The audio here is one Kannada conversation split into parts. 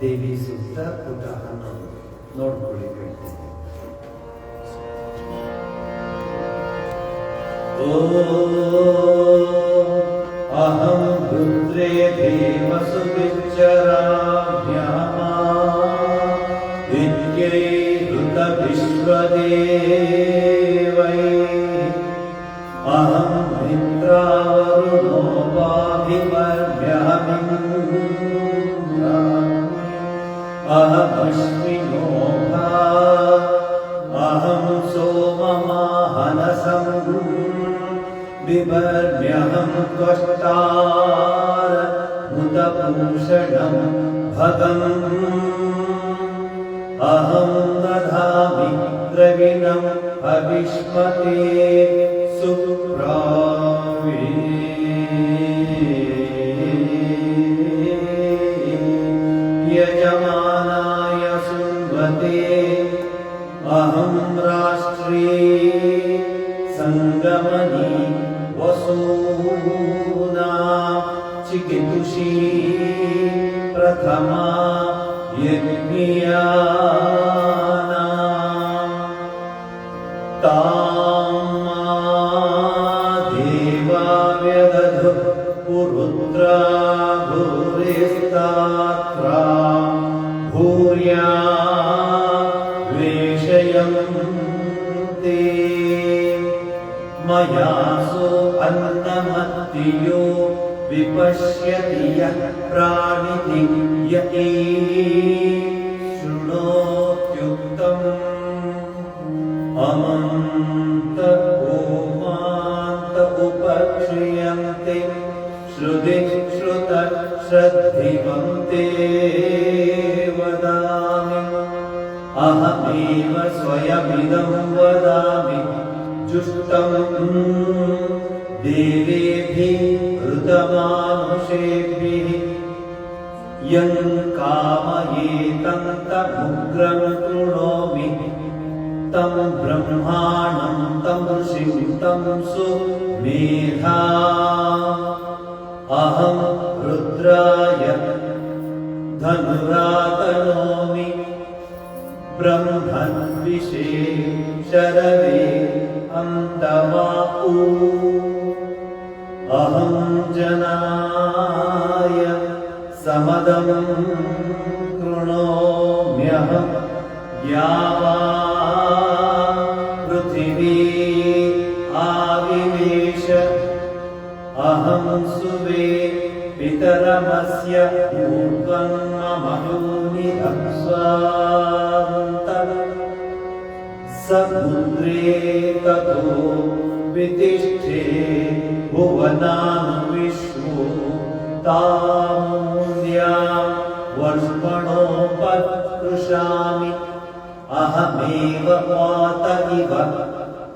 ದೇವಿ ಸೂಕ್ತ ಪುಟ 11 ನೋಡ್ಕೊಳ್ಳಿ ಹೇಳ್ತೀನಿ. ಅಹಂ ರುದ್ರೇ ಭೀಮಸು ವಿಚ್ಚರಾಮ್ಯಃ ವಿದ್ಯೈ ಋತ ವಿಶ್ವದೇವೈ मानसं बिभर्म्यहं त्वष्टारमुदभूषणं भगम् अहं दधामि द्रविणं हविष्मते सुप्रावे यजमानाय सुन्वते अहं राष्ट्रे संगमनी वसूना चिकितुषी प्रथमा यज्ञियाना तामा देवा व्यदधु पुरुत्रा भूरिस्तात्रा भूर्या वेशयन्ते मयासो अन्नमत्तियो विपश्यति यः प्राणिति य शृणोत्युक्तम् अमन्त ओमान्त उपक्रियन्ते श्रुति श्रुत श्रद्धिवन्ते वदामि अहमेव स्वयमिदं वदामि जुष्टम् देवेभिः हृतमानुषेभिः यं कामयेतं तमुग्रं कृणोमि तं ब्रह्माणं तं ऋषिं तं सुमेधा अहं रुद्राय धनुरातनोमि ब्रह्मन्विषे शरवे अन्तमाउ अहं जनाय समदं कृणोम्यहं यावा पृथिवी आविवेश अहं सुवे पितरमस्य ऊर्ध्वं मम योनिरप्स्वान्तः समुद्रे ततो वितिष्ठे भुवनानि विश्वो तामुन्द्यां वर्ष्मणोपकृशामि अहमेव वात इव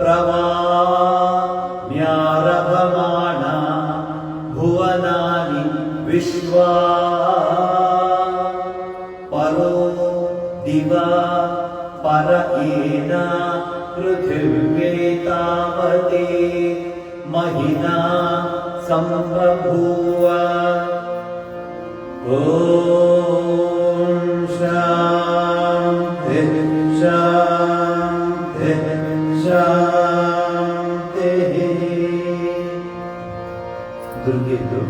प्रवाम्यारभमाणा भुवनानि विश्वा परो दिवा पर एन पृथिव्येतावते महिना सम्बभूव ॐ शान्तिः शान्तिः शान्तिः ದುರ್ಗೆದ್ದು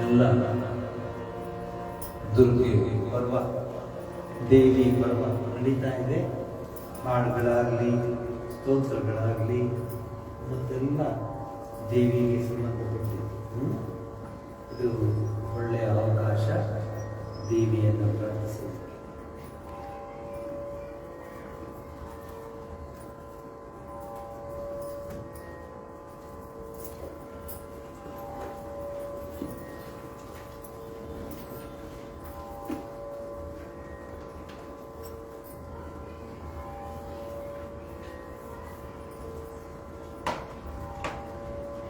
ಎಲ್ಲ ದುರ್ಗೆ ಪರ್ವ ದೇವಿ ಪರ್ವ ನಡೀತಾ ಇದೆ. ಹಾಡುಗಳಾಗಲಿ ಸ್ತೋತ್ರಗಳಾಗಲಿ ಮತ್ತೆಲ್ಲ ದೇವಿಗೆ ಸಂಬಂಧಪಟ್ಟಿದೆ. ಇದು ಒಳ್ಳೆಯ ಅವಕಾಶ ದೇವಿಯನ್ನು ಪ್ರಾರ್ಥಿಸೋದು.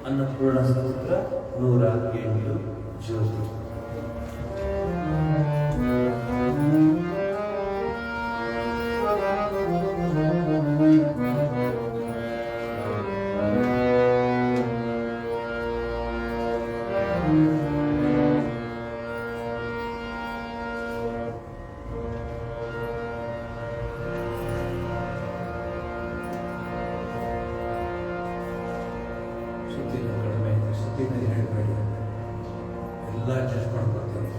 ಅನ್ನಪೂರ್ಣ ಸ್ತೋತ್ರ 108 ಜ್ಯೋತಿ. ಕಡಿಮೆ ಇದೆ, ಸುದ್ದಿನ ಹೇಳಬೇಡಿ, ಎಲ್ಲ ಅಡ್ಜಸ್ಟ್ ಮಾಡ್ಕೊಳ್ತೀನಿ.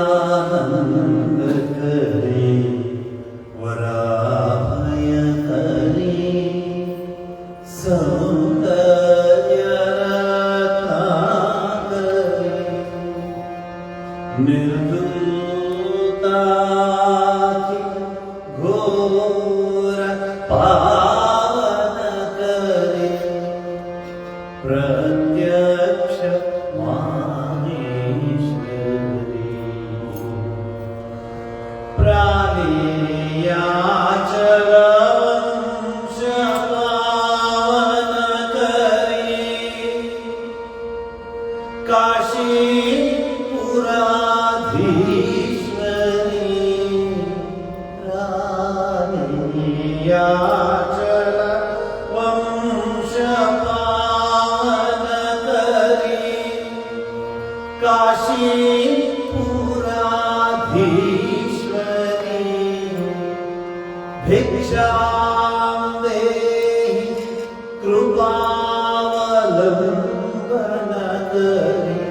ನಿತ್ಯಾನಂದ ಕರಿ ವರಾಯ ಕರಿ ಸೌಂದರ್ಯ ಕರಿ ನಿರ್ದೂತ घोर पावन करे प्रत्यक्ष माहेश्वरी प्राणियाचल वंश पावन करे काशीपुराधीश्वरी रानीयाचल वंश पावन करे काशीपुराधीश्वरी भिक्षां देहि कृपावलम्बन करे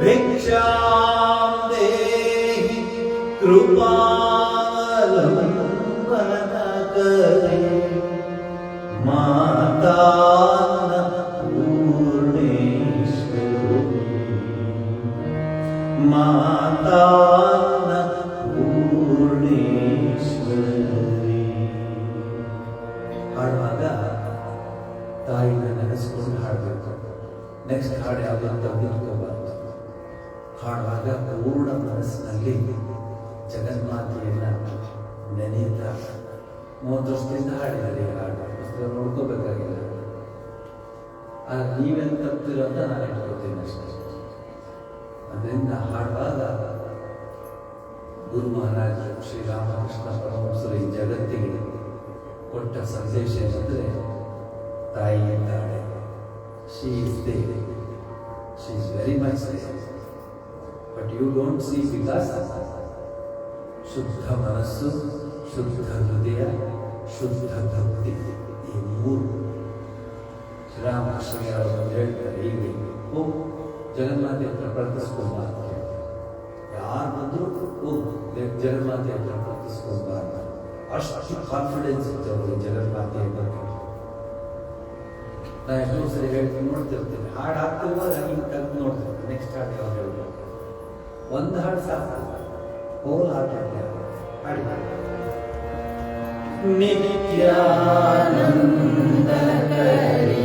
भिक्षां देहि कृपावलम्बन करे माता पूर्णेश्वरी माता ಪೂರ್ಣೇಶ್ವರಿ. ಹಾಡುವಾಗ ತಾಯಿನ ನೆನೆಸ್ಕೊಂಡು ಹಾಡಬೇಕು. ನೆಕ್ಸ್ಟ್ ಹಾಡು ಯಾವುದು ಅಂತ ತಿಳ್ಕೋಬಾರ್ದು. ಹಾಡುವಾಗ ಪೂರ್ಣ ಮನಸ್ಸಿನಲ್ಲಿ ಜಗನ್ಮಾತೆಯನ್ನ ನೆನೆಯುತ್ತಾ 30 ವರ್ಷದಿಂದ ಹಾಡಿದ್ದಾರೆ ಈ ಹಾಡು. ಪುಸ್ತಕ ನೋಡ್ಕೋಬೇಕಾಗಿಲ್ಲ. ನೀವೇನು ತಪ್ಪಿರೋ ಅಂತ ನಾನು ಇಟ್ಕೋತೀನಿ ಅಷ್ಟೇ. ಅದರಿಂದ ಹಾಡುವಾಗ ಗುರು ಮಹಾರಾಜ ಶ್ರೀರಾಮಕೃಷ್ಣ ಪರಮಹಂಸರು ಈ ಜಗತ್ತಿಗೆ ಕೊಟ್ಟ ಸಂದೇಶ ಏನಂದರೆ ತಾಯಿ ಇದ್ದಾಳೆ. She is there. She is very much there. But you don't see because ಶುದ್ಧ ಮನಸ್ಸು, ಶುದ್ಧ ಹೃದಯ, ಶುದ್ಧ ಭಕ್ತಿ, ಈ ಮೂರು ಶ್ರೀರಾಮಕೃಷ್ಣ ಅವರು ಹೇಳ್ತಾರೆ. ಹೀಗೆ ಹೋಗು ಜಗನ್ಮಾತೆ ಹತ್ರ ಪ್ರಾರ್ಥಿಸ್ಕೊಂಬಾರ್ದು. ಯಾರು ಬಂದರೂ ಹೋಗು ಜಗನ್ಮಾತೆ ಹತ್ರ ಪ್ರಾರ್ಥಿಸ್ಕೊಂಬಾರ್ದು. ಅಷ್ಟು ಕಾನ್ಫಿಡೆನ್ಸ್ ಇತ್ತು ಅವರು ಜಗನ್ಮಾತೆಯ ಬಗ್ಗೆ. ನಾನು ಎಷ್ಟೋ ಸರಿ ಹೇಳ್ತೀನಿ, ನೋಡ್ತಿರ್ತೇನೆ. ಹಾಡು ಹಾಕ್ತಿರುವಾಗ ಹಿಂಗೆ ಕಲ್ತು ನೋಡ್ತಿರ್ತೀನಿ. ನೆಕ್ಸ್ಟ್ ಹಾಡು ಯಾವಾಗ ಹೇಳ್ಬೋದು, ಒಂದು ಹಾಡು ಸಾಕು, ಹೋಲ್ ಹಾಡು ಹಾಡಿ ನಿತ್ಯಾನಂದ ಕರಿ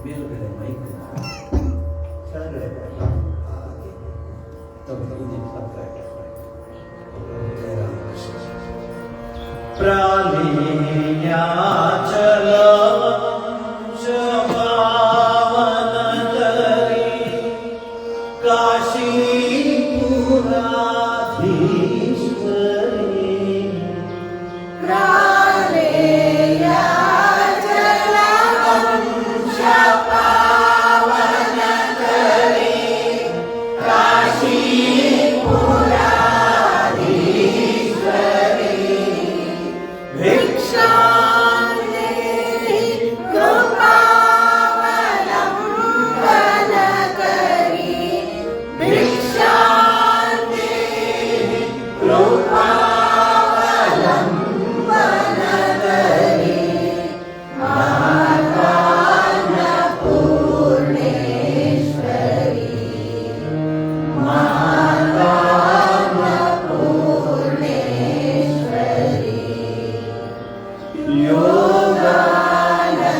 ಮೇಲುಗಡೆ ಮೈಕ್ ಕೆಳಗಡೆ ಹಾಗೆ ತಗೊಂಡು ಪ್ರಾಣಿಯಾಚಲ ವಂಶ ಪಾವನ ಕರಿ ಕಾಶೀಪುರಾಧೀಶ್ವರಿ Yogananda,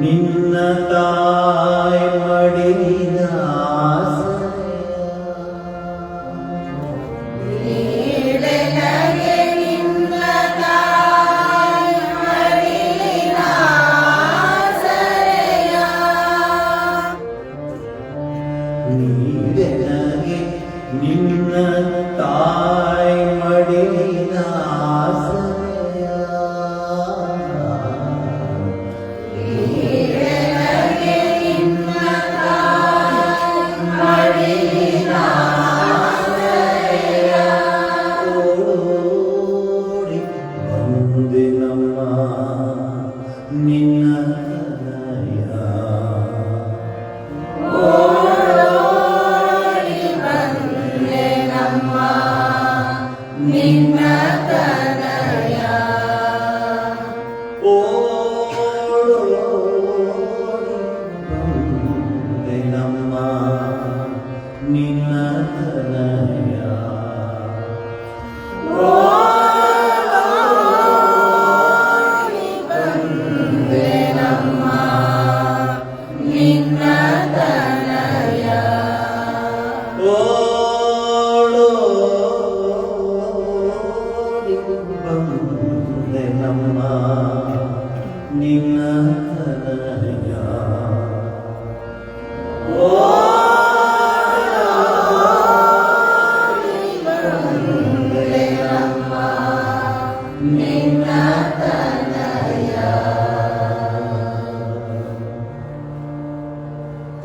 ನಿನ್ನ ತಾಯಿ ಮಡಿಲಿನ ನೀಡೆನಗೆ ನಿನ್ನ ತಾಯಿ ಮಡಿಲಿನ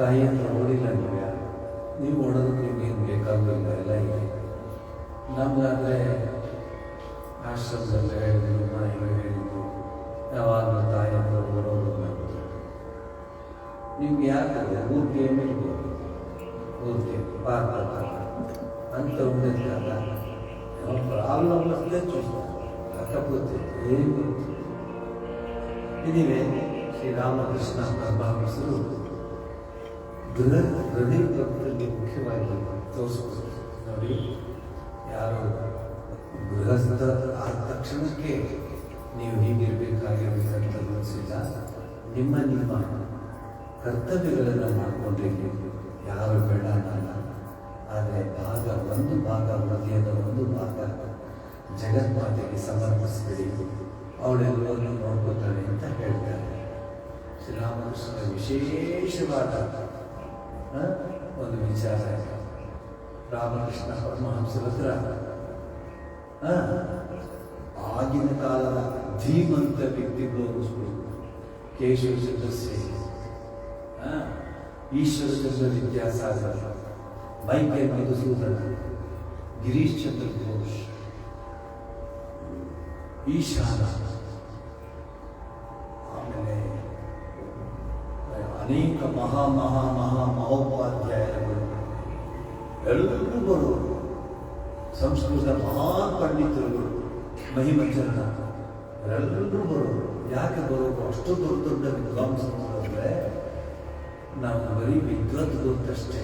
ತಾಯಿ ಹತ್ರ ಓಡಿಲ್ಲ ನೀವು ಓಡೋದಕ್ಕೆ ನಿಮ್ಗೇನು ಬೇಕಾಗಿಲ್ಲ ಎಲ್ಲ ಇದೆ. ನಮಗಾದರೆ ಆಶ್ರಮದಲ್ಲೇ ಹೇಳಿದ್ರು, ಮನೆಗೆ ಹೇಳಿದ್ರು, ಯಾವಾಗಲೂ ತಾಯಿ ಹತ್ರ ಓಡೋದು ನಮ್ಮದು. ನಿಮ್ಗೆ ಯಾಕಂದ್ರೆ ಊರಿಗೆ ಇರ್ಬೋದು, ಊರಿಗೆ ಪಾರ್ಕ್ ಅಂತ ఉండేది ప్రాబ్లం వస్తే చూస్తాం, కాకపోతే ఏం ఇదివే ಶ್ರೀರಾಮಕೃಷ್ಣ ಪರಮಹಂಸರು ಹೃದಯ ಭಕ್ತರಿಗೆ ಮುಖ್ಯವಾಗಿ ತೋರಿಸ್ಬೋದು. ನೋಡಿ, ಯಾರು ಗೃಹಸ್ಥ ಆದ ತಕ್ಷಣಕ್ಕೆ ನೀವು ಹೀಗಿರಬೇಕಾಗಿರಬೇಕಂತ ಅನಿಸಿಲ್ಲ. ನಿಮ್ಮ ಕರ್ತವ್ಯಗಳನ್ನು ಮಾಡಿಕೊಂಡ್ರೆ ಯಾರು ಬೇಡ ಅನ್ನಲ್ಲ. ಆದರೆ ಒಂದು ಭಾಗ ಹೃದಯದ ಒಂದು ಭಾಗ ಜಗನ್ಮಾತೆಗೆ ಸಮರ್ಪಿಸಬೇಡಿ, ಅವಳೆಲ್ಲವನ್ನು ನೋಡ್ಕೋತಾಳೆ ಅಂತ ಹೇಳ್ತಾರೆ. ಶ್ರೀರಾಮಕೃಷ್ಣರ ವಿಶೇಷವಾದ ಒಂದು ವಿಚಾರ. ರಾಮಕೃಷ್ಣ ಪರಮಹಂಸರ ಹತ್ರ ಆಗಿನ ಕಾಲದ ಧೀಮಂತ ವ್ಯಕ್ತಿಗಳು ಕೇಶವ ಚಂದ್ರಸೇ, ಈಶ್ವರ ಚಂದ್ರ ವಿದ್ಯಾಸಾಗರ, ಮೈಕೆ ಮಧುಸೂದನ, ಗಿರೀಶ್ ಚಂದ್ರ ಘೋಷ್, ಈಶಾನ, ಆಮೇಲೆ ಅನೇಕ ಮಹೋಪಾಧ್ಯಾಯರುಗಳು ಎಲ್ಲರೂ ಬರೋರು. ಸಂಸ್ಕೃತ ಮಹಾನ್ ಪಂಡಿತರುಗಳು, ಮಹಿಮಚಂದ್ರ, ಅವರೆಲ್ಲರೂ ಬರೋರು. ಯಾಕೆ ಬರೋರು? ಅಷ್ಟು ದೊಡ್ಡ ದೊಡ್ಡ ವಿದ್ವಾಂಸರು ಅಂದರೆ ನಾವು ಬರೀ ವಿದ್ವತ್ ಗೊತ್ತಷ್ಟೇ,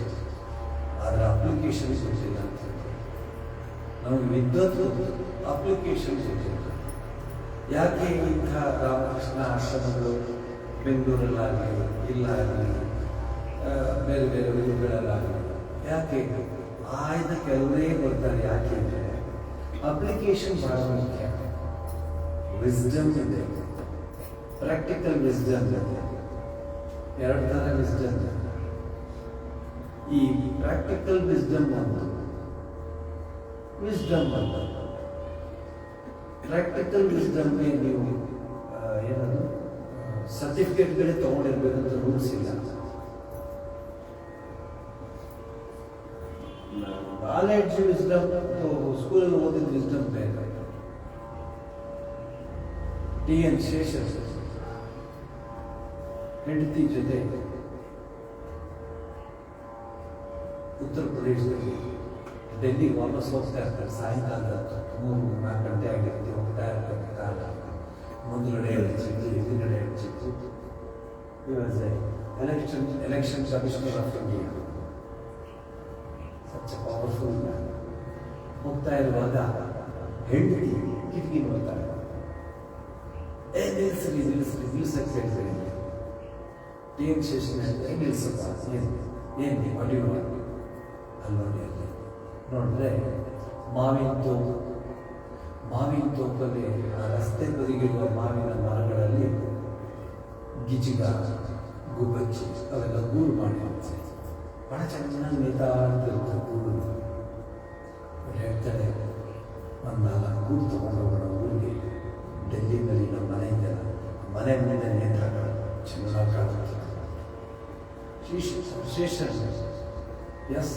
ಆದರೆ ಅಪ್ಲಿಕೇಶನ್ ಗೊತ್ತಿಲ್ಲ ಅಂತ. ನಮಗೆ ವಿದ್ವತ್ ಗೊತ್ತು, ಅಪ್ಲಿಕೇಶನ್ ಗೊತ್ತಿಲ್ಲ. ಯಾಕೆ ಇಂಥ ರಾಮಕೃಷ್ಣ ಆಶ್ರಮಗಳು ಬೆಂಗಳೂರಲ್ಲಾಗಲಿ, ಇಲ್ಲಾಗಲಿ, ಬೇರೆ ಬೇರೆ ಊರುಗಳಲ್ಲಾಗಲಿ ಯಾಕೆ ಆಯ್ದ ಕೆಲವರೇ ಬರ್ತಾರೆ? ಯಾಕೆ ಅಂದರೆ ಅಪ್ಲಿಕೇಶನ್ ಬಹಳ ಮುಖ್ಯ. ವಿಸ್ಡಮ್ ಇದೆ, ಪ್ರಾಕ್ಟಿಕಲ್ ವಿಸ್ಡಮ್ ಇದೆ. ಎರಡು ಥರ ವಿಸ್ಡಮ್ ಇದೆ. ಈ ಪ್ರಾಕ್ಟಿಕಲ್ ವಿಸ್ಡಮ್ ಒಂದು ವಿಸ್ಡಮ್ ಅಂತ. ಪ್ರಾಕ್ಟಿಕಲ್ ವಿಸ್ಡಮ್ಗೆ ನೀವು ಏನದು ಸರ್ಟಿಫಿಕೇಟ್ಗಳೇ ತೊಗೊಂಡಿರ್ಬೇಕಂತ ರೂಲ್ಸ್ ಇಲ್ಲ. ಕಾಲೇಜ್ ವಿಸ್ಡಮ್ ಸ್ಕೂಲಲ್ಲಿ ಓದಿದ ವಿಸ್ಡಮ್ ಬೇಕು. ಟಿ.ಎನ್. ಶೇಷನ್ ಹೆಂಡತಿ ಜೊತೆ ಉತ್ತರ ಪ್ರದೇಶದಲ್ಲಿ ಡೆಲ್ಲಿ ವಾಪಸ್ ಹೋಗ್ತಾ ಇರ್ತಾರೆ. ಸಾಯಂಕಾಲ 3-4 ಗಂಟೆ ಆಗಿರುತ್ತೆ. ಹೋಗ್ತಾ ಇರ್ತಾರೆ ಕಾಲ. ಮುಂದುಗಡೆ 2 ಚಿಕ್ಕು, ಹಿಂದುಗಡೆ 2 ಚಿಕ್ಕು. Election commissioner of India, such powerful man. ಹೋಗ್ತಾ ಇರುವಾಗ ಹೆಂಡತಿ ಕಿಟಕಿ ನೋಡ್ತಾರೆ. ನಿಲ್ಸಕ್ಕೆ ಹೇಳ್ತಾರೆ. ಟಿ.ಎನ್. ಶೇಷನ್ ಹೇಳ್ತಾರೆ, ನಿಲ್ಸಪ್ಪ, ಏನು ಹೊಡಿಯುವ ಅಲ್ಲೋಡಿ. ಅಲ್ಲಿ ನೋಡಿದ್ರೆ ಮಾವಿನ ತೋಪಲ್ಲಿ ಆ ರಸ್ತೆ ಬದಿಗಿರುವ ಮಾವಿನ ಮರಗಳಲ್ಲಿ ಗಿಜಿಗ, ಗುಬ್ಬಚ್ಚಿ ಅವೆಲ್ಲ ಗೂಡು ಮಾಡಿ ಬಹಳ ಚೆನ್ನಾಗಿ ನೇತಾಡ್ತಿರುತ್ತೆ ಗೂಡು. ಹೇಳ್ತಾರೆ, ಒಂದು 4 ಗೂಡು ತೊಗೊಂಡು ಹೋಗೋಣ ಊರಿಗೆ. ಡೆಲ್ಲಿನಲ್ಲಿ ನಮ್ಮ ಮನೆ ಇದೆಯಲ್ಲ, ಮನೆ ಮುಂದೆ ನೇತಾಡ ಚೆನ್ನಾಗಿ ಕಾಣುತ್ತೆ. ಶೇಷನ್ ಎಸ್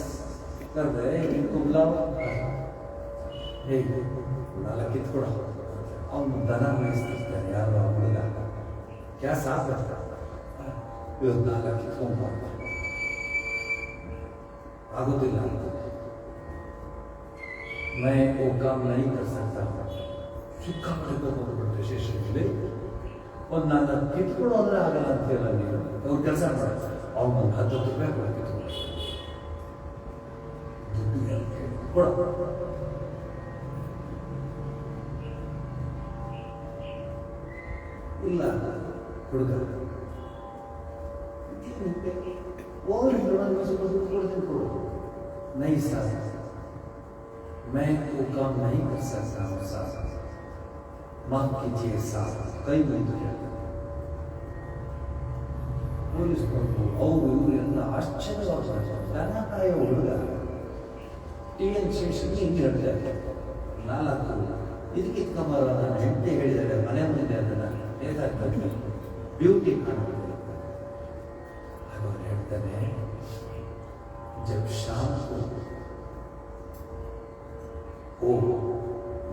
ಕರೆದ್ರೆ ಕುಬ್ಲಾವ ಹೇಗೆ 4 ಕಿತ್ಕೊಡ. ಅವನು ದನ ಮೇಯಿಸ್ತಿರ್ತಾನೆ ಯಾರೋ ಹುಡುಗ. ಗ್ಯಾಸ್ ಹಾಕ್ತಾರೆ, ಇವತ್ತು 4 ಕಿತ್ಕೊಂಡ್ಬಾರ್ದು, ಆಗೋದಿಲ್ಲ. मैं वो काम नहीं कर सकता. ಸಿಕ್ಕಾಪಟ್ಟೆ ಹೋಗ್ಬಿಟ್ರೆ ಶೇಷನ್ಗೆ ಒಂದು 4 ಕಿತ್ಕೊಂಡು ಅಂದ್ರೆ ಆಗಲ್ಲ ಅಂತೀಯಲ್ಲ ನೀವು. ಅವ್ರು ಕೆಲಸ ಮಾಡ್ತಾರೆ, ಅವ್ನು ಒಂದು 10 ರೂಪಾಯಿ ಕೊಡ ಕಿತ್ಕೊಂಡು ಕೊಡ. ಇಲ್ಲ ಹುಡುಗ नहीं सर, मैं वो काम नहीं कर सकता हूँ सर, माफ कीजिए सर. कई मंदिर ಪೊಲೀಸ್ ಬಂದು ಅವರು ಇವರು ಎಲ್ಲ ಆಶ್ಚರ್ಯವಾಗಿ ದನ ಕಾಯೋ ಹುಡುಗ. ಟಿ.ಎನ್. ಶೇಷನ್ ಹಿಂಗೆ ಹೇಳ್ತಾರೆ, 4 ಇದಕ್ಕೆ ಇಟ್ಕೊಂಬಾರ. ನನ್ನ ಹೆಂಡತಿ ಹೇಳಿದ್ದಾರೆ ಮನೆ ಮುಂದೆ ಅದನ್ನು ನೇತಾಡ್ತಾರೆ, ಬ್ಯೂಟಿ ಕಾಣುತ್ತೆ. ಅವರು ಹೇಳ್ತಾನೆ, जब शाम को वो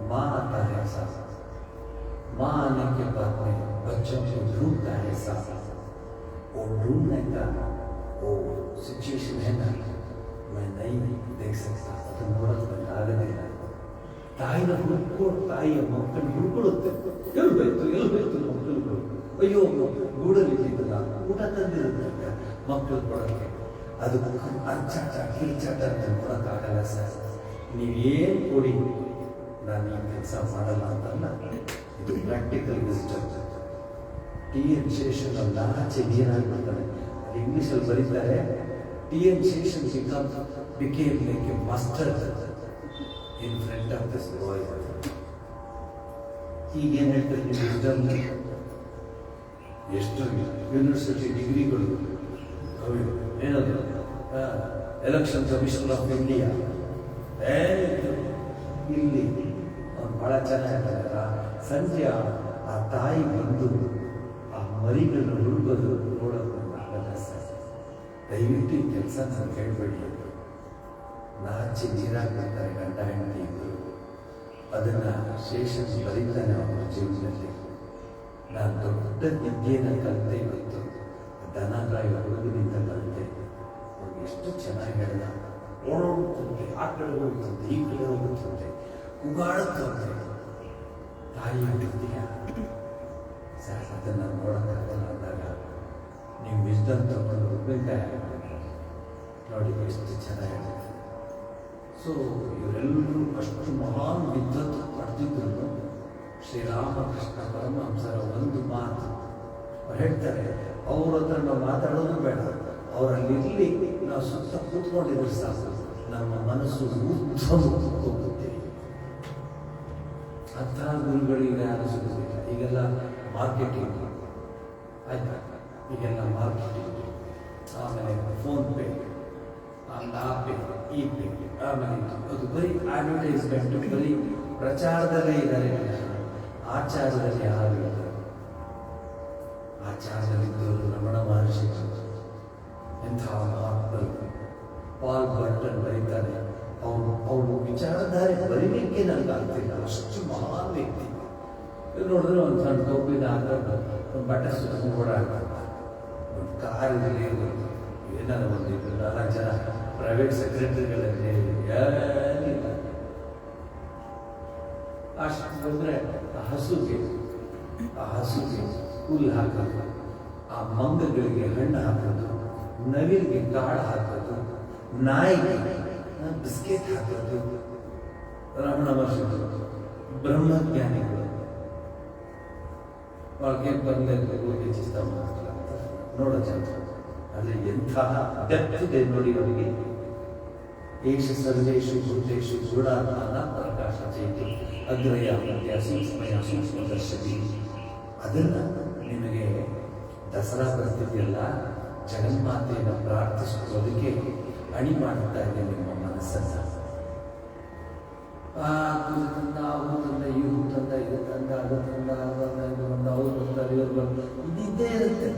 माँ आता है साथ, माँ आने के बाद में बच्चों को ढूंढता है साथ. वो ढूंढने का वो सिचुएशन है ना, मैं नहीं देख सकता. ಅದು ನೋಡೋದು ಆಗೋದಿಲ್ಲ. ತಾಯಿನ ಹುಡ್ಕೊಂಡು ತಾಯಿಯ ಮಕ್ಕಳು ಹುಡ್ಕೊಳ್ಳುತ್ತೆ. ಎಲ್ಬೇಕು ಮಕ್ಕಳುಗಳು. ಅಯ್ಯೋ ಗೂಡಲ್ಲಿ ಇದ್ದಿದ್ದಲ್ಲ, ಊಟ ತಂದಿರುತ್ತೆ ಮಕ್ಕಳು ಕೊಡೋಕ್ಕೆ. ಅದು ಅರ್ಚಾಟ ಕಿರ್ಚಾಟ ಅಂತ ನೋಡೋಕ್ಕಾಗಲ್ಲ ಸರ್. ನೀವೇನು ಕೊಡಿ, ನಾನು ಈ ಕೆಲಸ ಮಾಡಲ್ಲ ಅಂತಲ್ಲ. ಇದು ಪ್ರಾಕ್ಟಿಕಲ್ ವಿಸಿಟರ್. ಟಿ.ಎನ್. ಶೇಷನ್ ಆಚೆ ನೀರಾಗ್ಬಿಡ್ತಾರೆ. ಅದು ಇಂಗ್ಲೀಷಲ್ಲಿ ಬರೀತಾರೆ, ಟಿ.ಎನ್. Seshan became like a mustard in front of this boy. ಈಗೇನು ಹೇಳ್ತಾರೆ ವಿಸ್ಡಮ್, ಎಷ್ಟು ಯೂನಿವರ್ಸಿಟಿ ಡಿಗ್ರಿಗಳು ಏನದು ಎಲೆಕ್ಷನ್ ಕಮಿಷನರ್ ಆಫ್ ಇಂಡಿಯಾ ಇಲ್ಲಿ ಭಾಳ ಚೆನ್ನಾಗಿರ್ತಾರ. ಸಂಜೆ ಆ ತಾಯಿ ಬಂದು ಆ ಮರಿಗಳನ್ನ ಹುಡುಕೋದು ನೋಡೋದು ಆಗಲ್ಲ ಸರ್. ದಯವಿಟ್ಟು ಈ ಕೆಲಸ ನಾನು ಕೇಳಬೇಡಿ. ನಾಚಿ ನೀರಾಗ್ಬಿಡ್ತಾರೆ ಗಂಡ ಹೆಂಡತಿ ಇಬ್ಬರು. ಅದನ್ನು ಶೇಷನ್ ಬರೀತಾನೆ ಅವರ ಜೀವನದಲ್ಲಿ. ನಾನು ದೊಡ್ಡ ವಿದ್ಯೆಯನ್ನು ಕಲಿತೆ, ಇವತ್ತು ದನ ಕಾಯುವ ಹುಡುಗನಿಂದ ಕಲಿತೆ. ಅವ್ರಿಗೆ ಎಷ್ಟು ಚೆನ್ನಾಗಿ ಹೇಳಿದ. ಓಡೋಡುತ್ತಂತೆ, ಆ ಕಡೆ ಹೋಗುತ್ತಂತೆ, ಈ ಕಡೆ ಹೋಗುತ್ತಂತೆ, ಉಗಾಡುತ್ತಂತೆ. ತಾಯಿಯ ವಿದ್ಯೆ ಸರ್, ಅದನ್ನು ನೋಡೋಕ್ಕಾಗಲ್ಲ ಅಂದಾಗ ನೀವು ವಿಸ್ಡಮ್ ತಗೊಂಡು ಉಪ್ಪಿನಕಾಯಿ ನೋಡಿ ಎಷ್ಟು ಚೆನ್ನಾಗಿದೆ. ಸೊ ಇವರೆಲ್ಲರೂ ಅಷ್ಟು ಮಹಾನ್ ವಿದ್ವತ್ ಪಡೆದಿದ್ರು. ಶ್ರೀರಾಮಕೃಷ್ಣ ಪರಮಹಂಸರ ಒಂದು ಮಾತು ಅವ್ರು ಹೇಳ್ತಾರೆ, ಅವ್ರ ಹತ್ರ ನಾವು ಮಾತಾಡೋದು ಬೇಡ, ಅವರಲ್ಲಿರಲಿ ನಾವು ಸುತ್ತ ಕೂತ್ಕೊಂಡಿದ್ರೆ ಸಾಕು, ನಮ್ಮ ಮನಸ್ಸು ಊರ್ಧ್ವ ಹೋಗುತ್ತೆ. ಅಂಥ ಗುರುಗಳಿಗೆ ಯಾರು ಸಿಗೋದಿಲ್ಲ. ಈಗೆಲ್ಲ ಮಾರ್ಕೆಟಿಂಗ್ ಆಯ್ತಾ, ಈಗೆಲ್ಲ ಮಾರ್ಕೆಟಿಂಗ್, ಆಮೇಲೆ ಫೋನ್ಪೇ, ಆಮೇಲೆ ಆ ಪೇ ಈ ಪೇ ಆಮೇಲೆ ಅದು ಬರೀ ಅಡ್ವರ್ಟೈಸ್ಮೆಂಟ್, ಬರೀ ಪ್ರಚಾರದಲ್ಲೇ ಇದ್ದಾರೆ. ಆಚಾರದಲ್ಲಿ ಯಾರು ಇಲ್ಲ. ಆಚಾರದಲ್ಲಿದ್ದವರು ರಮಣ ಮಹರ್ಷಿ, ಎಂಥ ಮಹಾತ್ಮರು. ಪಾಲ್ ಬರ್ಟನ್ ಬರೀತಾರೆ, ಅವರು ವಿಚಾರಧಾರೆ ಬರೀಲಿಕ್ಕೆ ನನಗೆ ಆಗ್ತಿಲ್ಲ, ಅಷ್ಟು ಮಹಾನ್ ವ್ಯಕ್ತಿ. ನೋಡಿದ್ರೆ ಒಂದು ಸಣ್ಣ ಟೋಪಿನ ಹಾಕೊಂಡು ಒಂದು ಬಟ್ಟೆ ಸುತ್ತ ಓಡಾಡ್ತಾರೆ. ಒಂದು ಕಾರ್ ಇರಲಿ, ಏನಾದ್ರು ಒಂದು 4 ಜನ ಪ್ರೈವೇಟ್ ಸೆಕ್ರೆಟರಿಗಳಲ್ಲಿ ಏನಿಲ್ಲ. ಅಷ್ಟು ಬಂದರೆ ಆ ಹಸುಗೆ ಹುಲ್ಲು ಹಾಕೋದು, ಆ ಮಂಗಗಳಿಗೆ ಹಣ್ಣು ಹಾಕೋದು, ನವಿಲಿಗೆ ಕಾಳು ಹಾಕೋದು, ನಾಯಿಗೆ ಬಿಸ್ಕೆಟ್ ಹಾಕೋದು. ರಮಣ ಮಹರ್ಷಿಗಳು ಬ್ರಹ್ಮಜ್ಞಾನಿಗಳು. ಒಳಗೆ ಬಂದು ಹೆಚ್ಚಿಸ್ತಾ ನೋಡೋ ಚಂದ್ರ ಅಲ್ಲಿ ಎಂತಹ ಡೆಪ್ತ್ ಇದೆ ನೋಡಿ ಅವರಿಗೆ. ಏಷ ಸರ್ವೇಶು ಭೂತೇಶು ಗೂಢಾತ್ಮನ ಪ್ರಕಾಶ ಚೈತಿ ಅಗ್ರಯ ಮಧ್ಯ ಸೂಕ್ಷ್ಮಯ ಸೂಕ್ಷ್ಮದರ್ಶಿ. ಅದನ್ನು ನಿಮಗೆ ದಸರಾ ಬರ್ತಿದೆಯಲ್ಲ, ಜಗನ್ಮಾತೆಯನ್ನು ಪ್ರಾರ್ಥಿಸುವುದಕ್ಕೆ ಅಣಿ ಮಾಡುತ್ತಾ ಇದೆ ನಿಮ್ಮ ಮನಸ್ಸನ್ನು. ಅವ್ರು ತಂದ, ಇವ್ರು ತಂದ, ಇದು ತಂದ, ಅದು ತಂದ, ಇದು ಬಂದ, ಅವ್ರು ಬರ್ತಾರೆ, ಇವ್ರು ಬರ್ತಾರೆ, ಇದ್ದೇ ಇರುತ್ತೆ.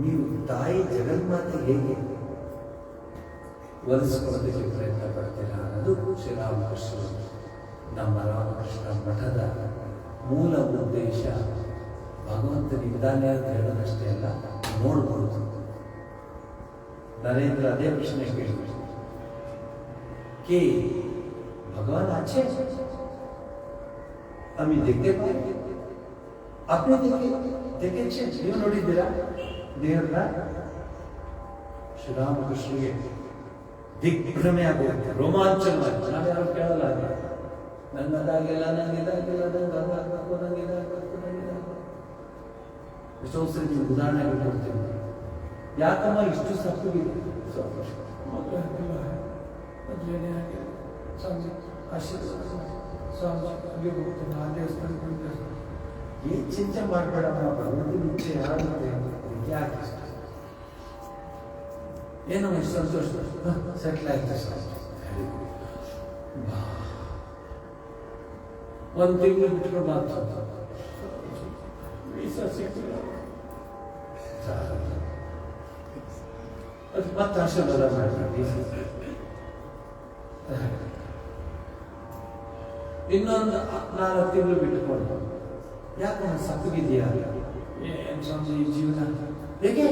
ನೀವು ತಾಯಿ ಜಗನ್ಮಾತೆ ಹೇಗೆ ಒಲಿಸಿಕೊಳ್ಳೋದಕ್ಕೆ ಪ್ರಯತ್ನ ಪಡ್ತೀರಾ ಅನ್ನೋದು ಶ್ರೀರಾಮಕೃಷ್ಣರು, ನಮ್ಮ ರಾಮಕೃಷ್ಣ ಮಠದ ಮೂಲ ಉದ್ದೇಶ. ಭಗವಂತನ ಇದ್ದಾನೆ ಅಂತ ಹೇಳೋದಷ್ಟೇ ಅಲ್ಲ, ನೋಡ್ಬೋದು. नरेंद्र अदे प्रश्न कि भगवान अच्छे अभी देखते पाए अपने देखे ನೀವು ನೋಡಿದ್ದೀರಾ ದೇವರನ್ನ? ಶ್ರೀರಾಮಕೃಷ್ಣರಿಗೆ ದಿಗ್ಭ್ರಮೆ ಆಗುತ್ತೆ, ರೋಮಾಂಚನವಾಗಿ. ನಾವು ಯಾರು ಕೇಳಲ್ಲ, ನಂಗೆ ಅದಾಗಿಲ್ಲ, ನಂಗೆ ಇದಾಗಿಲ್ಲ, ನಂಗೆ ಅದಾಗಬೇಕು, ನಂಗೆ ಇದಾಗಬೇಕು, ನಂಗೆ ಇದಾಗಬೇಕು. ಎಷ್ಟೋ ಸರಿ ನೀವು ಉದಾಹರಣೆ ಕೊಡ್ತೀವಿ. ಯಾಕಮ್ಮ ಇಷ್ಟು ಸಪ್ಪಗಿದೆ? ಮದುವೆ ಆಗಿಲ್ಲ, ಮದುವೆನೇ ಆಗಿಲ್ಲ, ಸ್ವಾಮಿ ಆಶೀರ್ವಾದ ಸ್ವಾಮಿ ಅಲ್ಲಿ ಹೋಗ್ತೀನಿ, ಆ ದೇವಸ್ಥಾನಕ್ಕೆ ಹೋಗ್ತೀನಿ. ಏನು ಚಿಂತೆ ಮಾಡಬೇಡಮ್ಮ, ಭಗವಂತನ ಮುಂಚೆ ಯಾರು ಯಾಕೆ ಏನೋ ಎಷ್ಟು ಸಂತೋಷ, ಸೆಟ್ಲ್ ಆಯ್ತು ಸ್ವಾಮಿ. ಒಂದು ತಿಂಗಳು ಬಿಟ್ಕೊಂಡು ಮಾತು ವೀಸಾ ಸಿಕ್ಕಿಲ್ಲ, ಅದು ಮತ್ತೆ ಆಶೀರ್ವಾದ ಮಾಡ್ತಾರೆ. ಇನ್ನೊಂದು 4 ತಿಂಗಳು ಬಿಟ್ಟುಕೊಂಡು ಯಾಕೆ ಸಪ್ಪಗಿದೆಯಾ? ಏನು ಸ್ವಾಮಿ ಈ ಜೀವನ ಹೇಗೆ?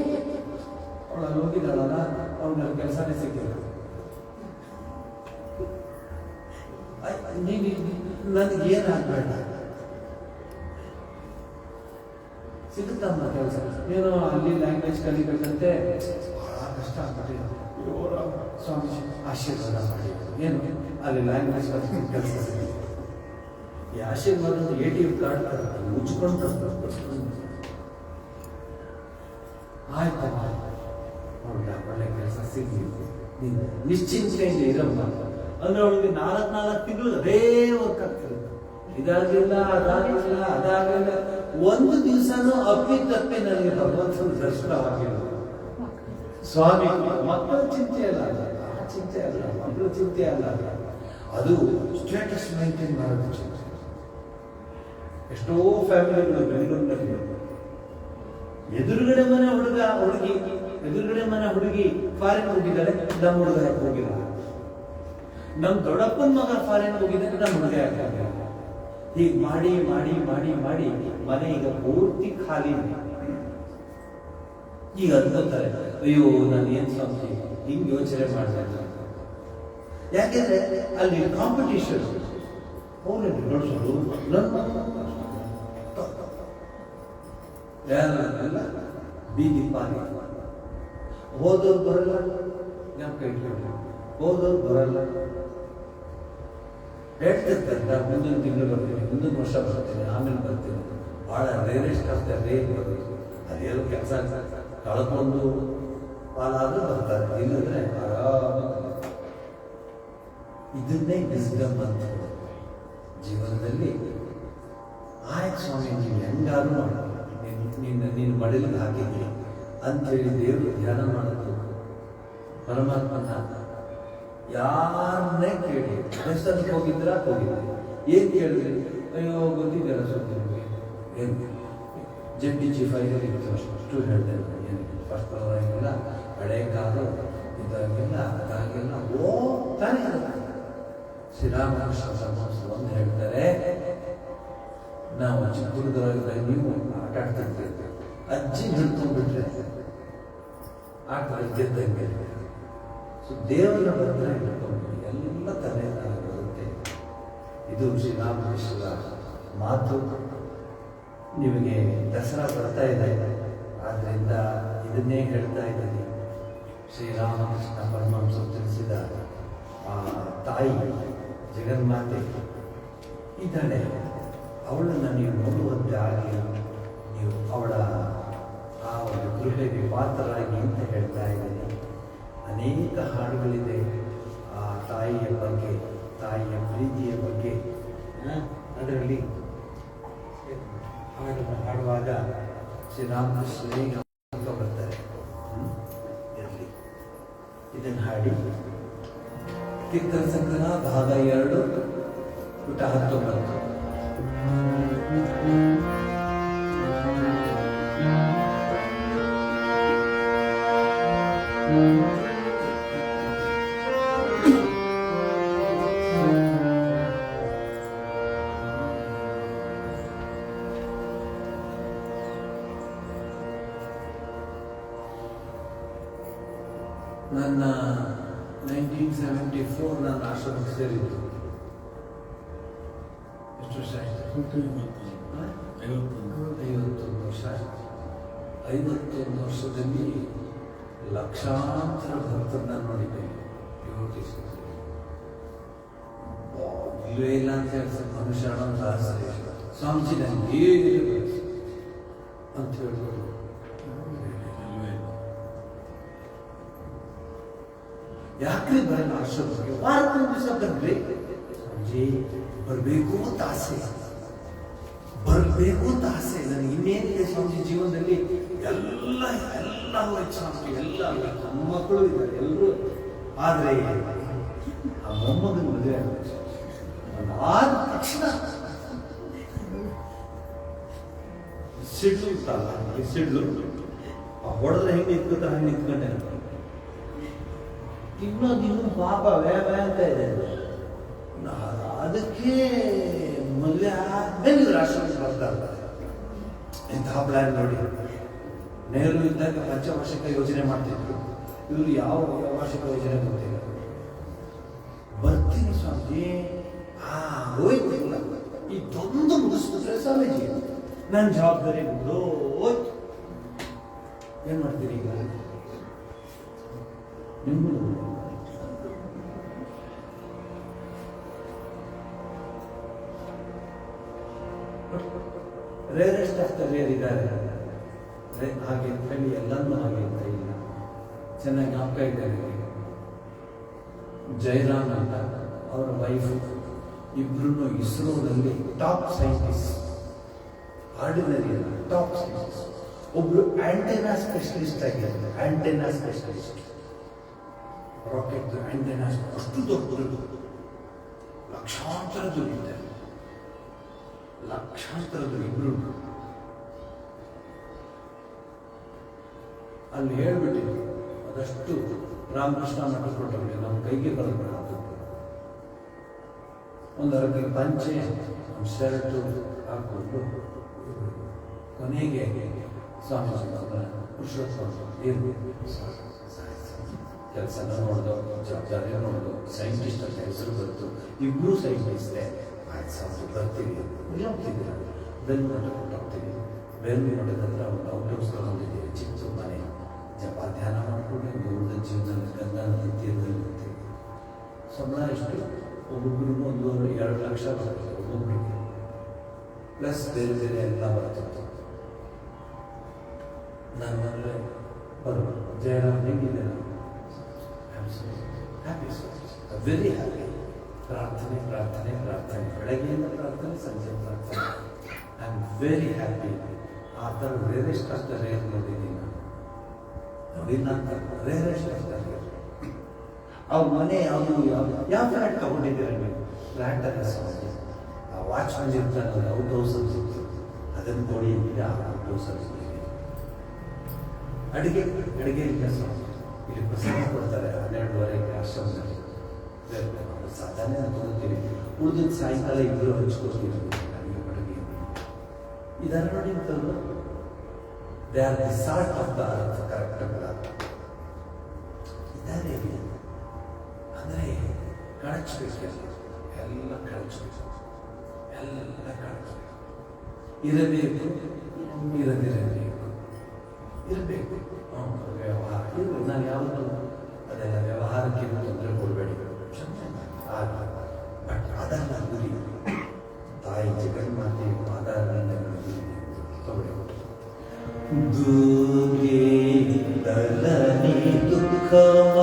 ಅವಳಲ್ಲಿ ಹೋಗಿದ್ದಾಳಲ್ಲ, ಅವನಲ್ಲಿ ಕೆಲಸನೇ ಸಿಕ್ಕಿಲ್ಲ. ನನಗೆ ಏನಾಗಬೇಡ, ಸಿಗುತ್ತಮ್ಮ ಕೆಲಸ. ಏನೋ ಅಲ್ಲಿ ಲ್ಯಾಂಗ್ವೇಜ್ ಕಲಿಬೇಕಂತೆ, ಬಹಳ ಕಷ್ಟ ಆಗ್ಬಿಟ್ಟಿದೆ. ಸ್ವಾಮಿ ಆಶೀರ್ವಾದ ಮಾಡಿ, ಏನು ಅಲ್ಲಿ ಲ್ಯಾಂಗ್ವೇಜ್ ಕೆಲಸ ಸಿಗುತ್ತೆ. ಈ ಆಶೀರ್ವಾದ ATM ಕಾರ್ಡ್ ಮುಚ್ಕೊಂಡು ಆಯ್ತಮ್ಮ, ನೋಡ ಒಳ್ಳೆ ಕೆಲಸ ಸಿಗ್ಬೇಕು, ನೀನು ನಿಶ್ಚಿಂತೆಯಿಂದ ಇರಮ್ಮ ಅಂದ್ರೆ ಅವಳಿಗೆ 4 ತಿಂಗಳು ಅದೇ ವರ್ಕ್ ಆಗ್ತಿರುತ್ತೆ. ಇದಾಗಲಿಲ್ಲ, ಅದಾಗಲಿಲ್ಲ, ಅದಾಗಲಿಲ್ಲ. ಒಂದು ದಿವಸನೂ ಅಪ್ಪಿತಪ್ಪಿ ನನಗೆ ಭಗವಂತನ ದರ್ಶನವಾಗಿಲ್ಲ. ಸ್ವಾಮಿ ಮಕ್ಕಳ ಚಿಂತೆ ಅಲ್ಲ, ಆ ಚಿಂತೆ ಅಲ್ಲ, ಮಕ್ಕಳ ಚಿಂತೆ ಅಲ್ಲ, ಅದು ಸ್ಟೇಟಸ್ ಮೇಂಟೈನ್ ಮಾಡೋದು ಚಿಂತೆ. ಎಷ್ಟೋ ಫ್ಯಾಮಿಲಿಗಳು ಬೆಂಗಳೂರಿನಲ್ಲಿ ಎದುರುಗಡೆ ಮನೆ ಹುಡುಗಿ ಫಾರಿನ್ ಹೋಗಿದ್ದಾರೆ, ನಮ್ಮ ಹುಡುಗ ಯಾಕೆ ಹೋಗಿಲ್ಲ? ನಮ್ಮ ದೊಡ್ಡಪ್ಪನ ಮಗ ಫಾರಿನ್ ಹೋಗಿದ್ದಾರೆ, ನಮ್ಮ ಹುಡುಗ ಯಾಕೆ ಹೋಗಿಲ್ಲ? ಹೀಗೆ ಮಾಡಿ ಮಾಡಿ ಮಾಡಿ ಮಾಡಿ ಮನೆ ಈಗ ಪೂರ್ತಿ ಖಾಲಿ. ಈಗ ಅನ್ಕೋತಾರೆ, ಅಯ್ಯೋ ನಾನು ಏನ್ ಸ್ವಾಮಿ ಹಿಂಗ್ ಯೋಚನೆ ಮಾಡ್ತಾ ಇಲ್ಲ. ಯಾಕೆಂದ್ರೆ ಅಲ್ಲಿ ಕಾಂಪಿಟೇಷನ್ ಎಲ್ಲ ಬೀದಿ ಪಾಲಿ. ಹೋದವ್ರು ಬರಲ್ಲ, ಜ್ಞಾಪಕ ಇಟ್ಕೊಂಡ್ರೆ ಹೋದವ್ರು ಬರಲ್ಲ. ಹೇಳ್ತಿರ್ತಾರೆ ಮುಂದಿನ ತಿಂಗಳು ಬರ್ತೀನಿ, ಮುಂದಿನ ವರ್ಷ ಬರ್ತೀನಿ, ಆಮೇಲೆ ಬರ್ತೀನಿ. ಬಹಳ ರೇರೆಸ್ಟ್ ಆಗ್ತಾರೆ, ರೇರ್ ಬರೋದು. ಅದೇನು ಕೆಲಸ ಕಳ್ಕೊಂಡು ಪಾಲಾದ್ರೂ ಬರ್ತಾರೆ, ಇಲ್ಲದ್ರೆ ಇದನ್ನೇ ವಿಸ್ಡಮ್ ಅಂತ ಜೀವನದಲ್ಲಿ. ಆಯ್ತು ಸ್ವಾಮಿ, ನೀವು ಹೆಂಗಾದ್ರೂ ಮಾಡಿ ನೀನು ಮಡಿಲಿಗೆ ಹಾಕಿದ್ರಿ ಅಂತೇಳಿ ದೇವರು ಧ್ಯಾನ ಮಾಡೋದು ಪರಮಾತ್ಮನ ಯಾರನ್ನೇ ಕೇಳಿ ದೇವಸ್ಥಾನಕ್ಕೆ ಹೋಗಿದ್ರೆ ಏನು ಕೇಳಿದ್ರಿ? ಅಯ್ಯೋ ಗೊತ್ತಿದ್ದೆಲ್ಲ ಸುದ್ದಿ ನಿಮಗೆ ಏನು ಜಡ್ಡಿ ಚೀಫ್ ಆಗಿ ಇತ್ತು ಅಷ್ಟು ಹೇಳಿದೆ. ಏನು ಫಸ್ಟ್ ಆಗಿಲ್ಲ, ಹಳೆ ಕಾಲು ಇದಾಗಿಲ್ಲ, ಅದಾಗಿಲ್ಲ, ಹೋಗ್ತಾನೆ ಇಲ್ಲ. ಶ್ರೀರಾಮಕೃಷ್ಣ ಪರಮಹಂಸರು ಒಂದು ಹೇಳ್ತಾರೆ, ನಾವು ಚಿಕ್ಕ ಹುಡುಗರಾಗಿದ್ದಾಗ ನೀವು ಆಟ ಆಡ್ತಿರ್ತೀವಿ, ಅಜ್ಜಿ ಹಿಡ್ಕೊಂಡ್ಬಿಟ್ರೆ ಆಟ ಗೆದ್ದಂಗೆ. ಸೊ ದೇವರ ಬಂದರೆ ಹಿಡ್ಕೊಂಡು ಎಲ್ಲ ತಲೆ ಬರುತ್ತೆ. ಇದು ಶ್ರೀರಾಮಕೃಷ್ಣರ ಮಾತು. ನಿಮಗೆ ದಸರಾ ಬರ್ತಾ ಇದೆ, ಆದ್ದರಿಂದ ಇದನ್ನೇ ಹೇಳ್ತಾ ಇದ್ದೀನಿ. ಶ್ರೀರಾಮಕೃಷ್ಣ ಪರಮಹಂಸರು ತಿಳಿಸಿದ ಆ ತಾಯಿ ಜಗನ್ಮಾತೆ ಇದ್ದಾಳೆ, ಅವಳನ್ನು ನೀವು ನೋಡುವಂತೆ ಆಗಿ ನೀವು ಅವಳ ಆ ಒಂದು ಕೃಪೆಗೆ ಪಾತ್ರರಾಗಿ ಅಂತ ಹೇಳ್ತಾ ಇದ್ದೀನಿ. ಅನೇಕ ಹಾಡುಗಳಿದೆ ಆ ತಾಯಿಯ ಬಗ್ಗೆ, ತಾಯಿಯ ಪ್ರೀತಿಯ ಬಗ್ಗೆ. ಅದರಲ್ಲಿ ಹಾಡುವಾಗ ಶ್ರೀರಾಮಕೃಷ್ಣನಿಗೆ ಬರ್ತಾರೆ. ಇರಲಿ, ಇದನ್ನು ಹಾಡಿ. ಕೀರ್ತನ ಸಂಗ್ರಹ ಭಾಗ 2 ಪುಟ 19. ನನ್ನ 1974 ನಾನು ಆಶ್ರಮಕ್ಕೆ ಸೇರಿದ್ದು. ಎಷ್ಟು ವರ್ಷ ಆಯಿತು? 51 ವರ್ಷ ಆಯಿತು. 51 ವರ್ಷದಲ್ಲಿ ಲಕ್ಷಾಂತರ ಭಕ್ತರನ್ನ ನೋಡಿದ್ದೇನೆ. ಇಲ್ಲವೇ ಇಲ್ಲ ಅಂತ ಹೇಳ್ತಾರೆ ಮನುಷ್ಯ ಸ್ವಾಮೀಜಿ ನನಗೆ ಅಂತ ಹೇಳ್ಬೋದು. ಯಾಕ್ರಿ ಬರಲ್ಲ ಆಶ್ರಮಕ್ಕೆ? ವಾರಕ್ಕೊಂದು ದಿವಸ ಬರ್ರಿ. ಸ್ವಾಮೀಜಿ ಬರಬೇಕು ಅಂತ ಆಸೆ, ಬರಬೇಕು ಅಂತ ಆಸೆ. ನನಗೆ ಇನ್ನೇನಿದೆ ಸ್ವಾಮೀಜಿ ಜೀವನದಲ್ಲಿ? ಎಲ್ಲ ಹೋಯ್ತು ಸ್ವಾಮಿ, ಎಲ್ಲ ಮೊಮ್ಮಕ್ಕಳು ಇದ್ದಾರೆ ಎಲ್ಲರೂ. ಆದರೆ ಆ ಮೊಮ್ಮಗನ ಮದುವೆ ಆದ ತಕ್ಷಣ ಸಿಡ್ಲು ಇರ್ತಲ್ಲ, ಸಿಡ್ಲು ಹೊಡೆದ್ರೆ ಹೆಂಗೆ ನಿಂತ್ಕೊತಾರೆ ಹಂಗೆ ನಿಂತ್ಕೊಂಡೆ. ಇನ್ನೊಂದಿನ್ನು ಪಾಪ ವ್ಯಾಪ ಅಂತ ಇದೆ. ಅದಕ್ಕೆ ಮದುವೆ ಆದ್ಮೇಲೆ ಇವರು ಆಶ್ರಮಕ್ಕೆ ಬರ್ತಾರೆ. ಇಂತಹ ಪ್ಲಾನ್ ನೋಡಿ. ನೆಹರು ಇದ್ದಾಗ ಪಂಚವಾರ್ಷಿಕ ಯೋಜನೆ ಮಾಡ್ತಿದ್ರು, ಇವರು ಯಾವ ವಾರ್ಷಿಕ ಯೋಜನೆ ಗೊತ್ತಿಲ್ಲ. ಬರ್ತೀನಿ ಸ್ವಾಮೀಜಿ, ಹೋಯ್ತಿಲ್ಲ, ಇದೊಂದು ಮುಗಿಸ್ಬಿಟ್ರೆ ಸ್ವಾಮೀಜಿ ನನ್ನ ಜವಾಬ್ದಾರಿ ಬಿಡು ಹೋಯ್ತು. ಏನ್ ಮಾಡ್ತೀರಿ ಈಗ? ನಿಮ್ಮದು ರೇರೆಸ್ಟ್ ಆಫ್ ದ ರೇರ್ ಇದ್ದಾರೆ. ಹಾಗೆ ಅಂತೇಳಿ ಎಲ್ಲನೂ ಹಾಗೆ ಅಂತ ಇಲ್ಲ. ಚೆನ್ನಾಗಿ ಜ್ಞಾಪಕ ಇದ್ದಾರೆ. ಜಯರಾಮ್ ಅಂತ ಅವರ ವೈಫ್ ಇಬ್ರು ಇಸ್ರೋದಲ್ಲಿ ಟಾಪ್ ಸೈಂಟಿಸ್ಟ್, ಆರ್ಡಿನರಿ ಅಲ್ಲ, ಟಾಪ್ ಸೈಂಟಿಸ್ಟ್. ಒಬ್ರು ಆಂಟೆನಾ ಸ್ಪೆಷಲಿಸ್ಟ್ ಆಗಿದ್ದಾರೆ. ಆಂಟೆನಾ ಸ್ಪೆಷಲಿಸ್ಟ್, ರಾಕೆಟ್ ಆಂಟೆನಾ ಅಷ್ಟು ದೊಡ್ಡದು, ಲಕ್ಷಾಂತರ ದುಡಿತಾರೆ, ಲಕ್ಷಾಂತರ ಇಬ್ರು. ಅಲ್ಲಿ ಹೇಳ್ಬಿಟ್ಟಿದ್ರು, ಅದಷ್ಟು ರಾಮಕೃಷ್ಣ ಮಠ ಕೊಟ್ಟವ್ರಿಗೆ ನಮ್ಮ ಕೈಗೆ ಬರಬೇಡ. ಒಂದು ಅರ್ಧ ಪಂಚೆ ಶರ್ಟು ಹಾಕೊಂಡು ಕೊನೆಗೆ ಸ್ವಾಮೀಜಿ ಪುರುಷೋತ್ತಮ ಏನು ಕೆಲಸನ ನೋಡ್ದೋ, ಜವಾಬ್ದಾರಿ ನೋಡ್ದೋ, ಸೈಂಟಿಸ್ಟ್ ಅಂತ ಹೆಸರು ಬಂತು. ಇಬ್ಬರು ಸೈಂಟಿಸ್ಟೇ. ಆಯ್ತು ಸ್ವಾಮಿ ಬರ್ತೀವಿ, ಹೋಗ್ತಿದ್ದೀರ ಬೆನ್ನು ಮಠ ಕೊಟ್ಟೋಗ್ತೀವಿ. ಬೆನ್ನು ಮಠದ ಹತ್ರ ಒಂದು ಔಟ್ಹೌಸ್ ತಗೊಂಡಿದ್ದೀವಿ, ಚಿಕ್ಕ ಮನೆ. ಜಪ ಧ್ಯಾನ ಮಾಡಿಕೊಂಡು ದೂರದ ಜೀವನದಲ್ಲಿ ಗಂಗಾ ನದಿ ತೀರದಲ್ಲಿ ಇರ್ತೀವಿ. ಸಂಬಳ ಎಷ್ಟು? ಒಬ್ಬೊಬ್ಬರಿಗೂ 1-2 ಲಕ್ಷ ಬರುತ್ತೆ ಒಬ್ಬೊಬ್ಬರಿಗೆ, ಪ್ಲಸ್ ಬೇರೆ ಬೇರೆ ಎಲ್ಲ ಬರ್ತಿತ್ತು. ನನ್ನ ಮನೇಲಿ ಬರೋದು ಜಯರಾಮ್ ಹೆಂಗಿದೆ? Happy, very happy. ಪ್ರಾರ್ಥನೆ ಪ್ರಾರ್ಥನೆ ಪ್ರಾರ್ಥನೆ, ಬೆಳಗ್ಗೆಯಿಂದ ಪ್ರಾರ್ಥನೆ, ಸಂಜೆ ಪ್ರಾರ್ಥನೆ. I am very happy. ಆ ಥರ ರೇರೆಸ್ಟ್ ಆಫ್ ದ ರೇರ್ ನೋಡಿದ್ದೀನಿ. ನೋಡಿಲ್ಲ ಅಂತ ರೇರೆಸ್ಟ್ ಆಫ್ ದ ರೇರ್. ಅವ್ರ ಮನೆ ಯಾವುದು ಯಾವ ಫ್ಲ್ಯಾಟ್ ತಗೊಂಡಿದ್ದೀರ ನೀವು? ಫ್ಲ್ಯಾಟ್ ಅಲ್ಲ ಸ್ವಾಮಿ, ಆ ವಾಚ್ಮನ್ ಇರ್ತಾನಲ್ಲ ಔಟ್ ಹೌಸ್ ಅಂತ ಅದನ್ನು ಕೊಡಿ ಅಂದರೆ ಆ ಔಟ್ ಹೌಸ್ ಅಲ್ಲಿ ಅಡುಗೆ ಇಲ್ಲ ಸ್ವಾಮಿ. ಇಲ್ಲಿ ಪ್ರಸಾದ ಕೊಡ್ತಾರೆ 12:30ಕ್ಕೆ ಆಶ್ರಮದಲ್ಲಿ. ಸಾಧನೆ ಅನ್ಕೊಳ್ತೀವಿ, ಉಳಿದಿದ್ದು ಸಾಯಂಕಾಲ ಇಬ್ಬರು ಹಂಚ್ಕೊಳ್ತೀವಿ ಅಡುಗೆ. ಇದನ್ನು ನೋಡಿ they are the salt of the earth. Correct ಅಲ್ಲ ಇದ್ದಾರೆ ಅಂದರೆ ಕಳಚಬೇಕು, ಎಲ್ಲ ಕಳಚಬೇಕು, ಎಲ್ಲ ಕಳಚಬೇಕು. ಇರಬೇಕು, ಇರದಿರಬೇಕು, ಇರಬೇಕು. ವ್ಯವಹಾರ ಇರಬೇಕು. ನಾನು ಯಾವತ್ತೂ ಅದೆಲ್ಲ ವ್ಯವಹಾರಕ್ಕೆ ತೊಂದರೆ ಕೊಡಬೇಡಿ, ಬಟ್ ಅದನ್ನ ಗುರಿ ತಾಯಿ ಜಗನ್ಮಾತೆ ಆಧಾರದಿಂದ ತಗೊಳ್ಳಿ. ದೂಗೆ ದಲನಿ ದುಃಖವ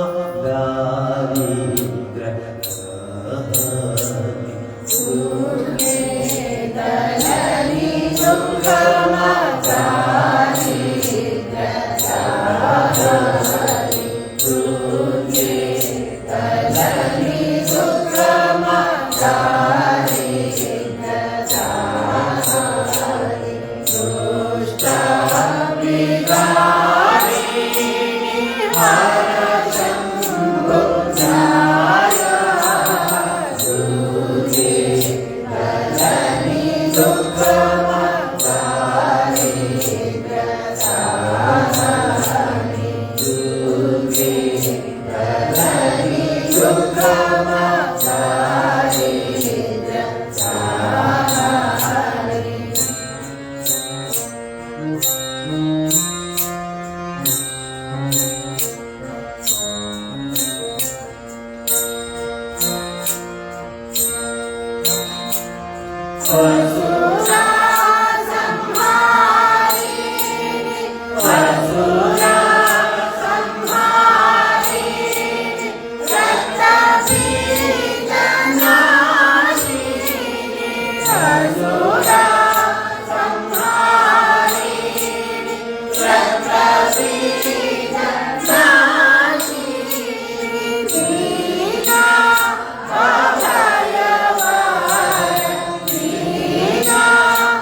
ದಾರಿದ್ರ Krishna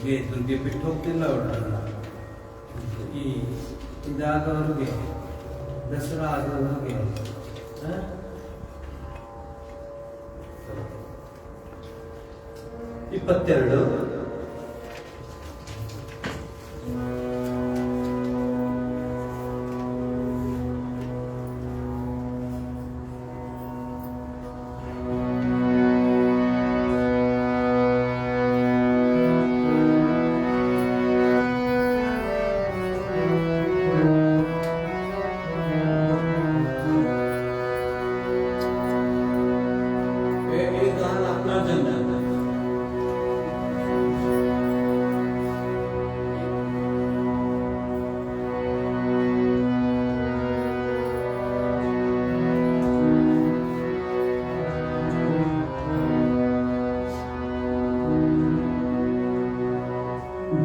ದುರ್ಗೆ ಬಿಟ್ಟು ಹೋಗ್ತಿಲ್ಲ ಅವಳನ್ನ. ಈ ಇದಾಗೋರಿಗೆ, ದಸರಾ ಆಗೋರಿಗೆ 22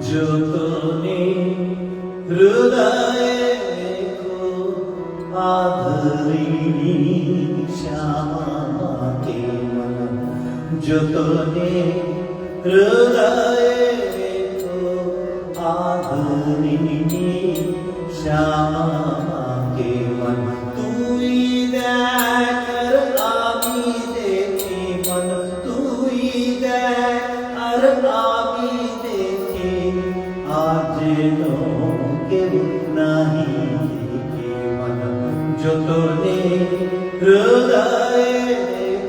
जो तूने हृदय को आधरी श्यामा के मन, जो तूने हृदय को आधरी श्यामा के मन, तू ही देकर आमी देखी मन, तू ही देकर आमी आज नो के नहीं के मन, जो तूने हृदय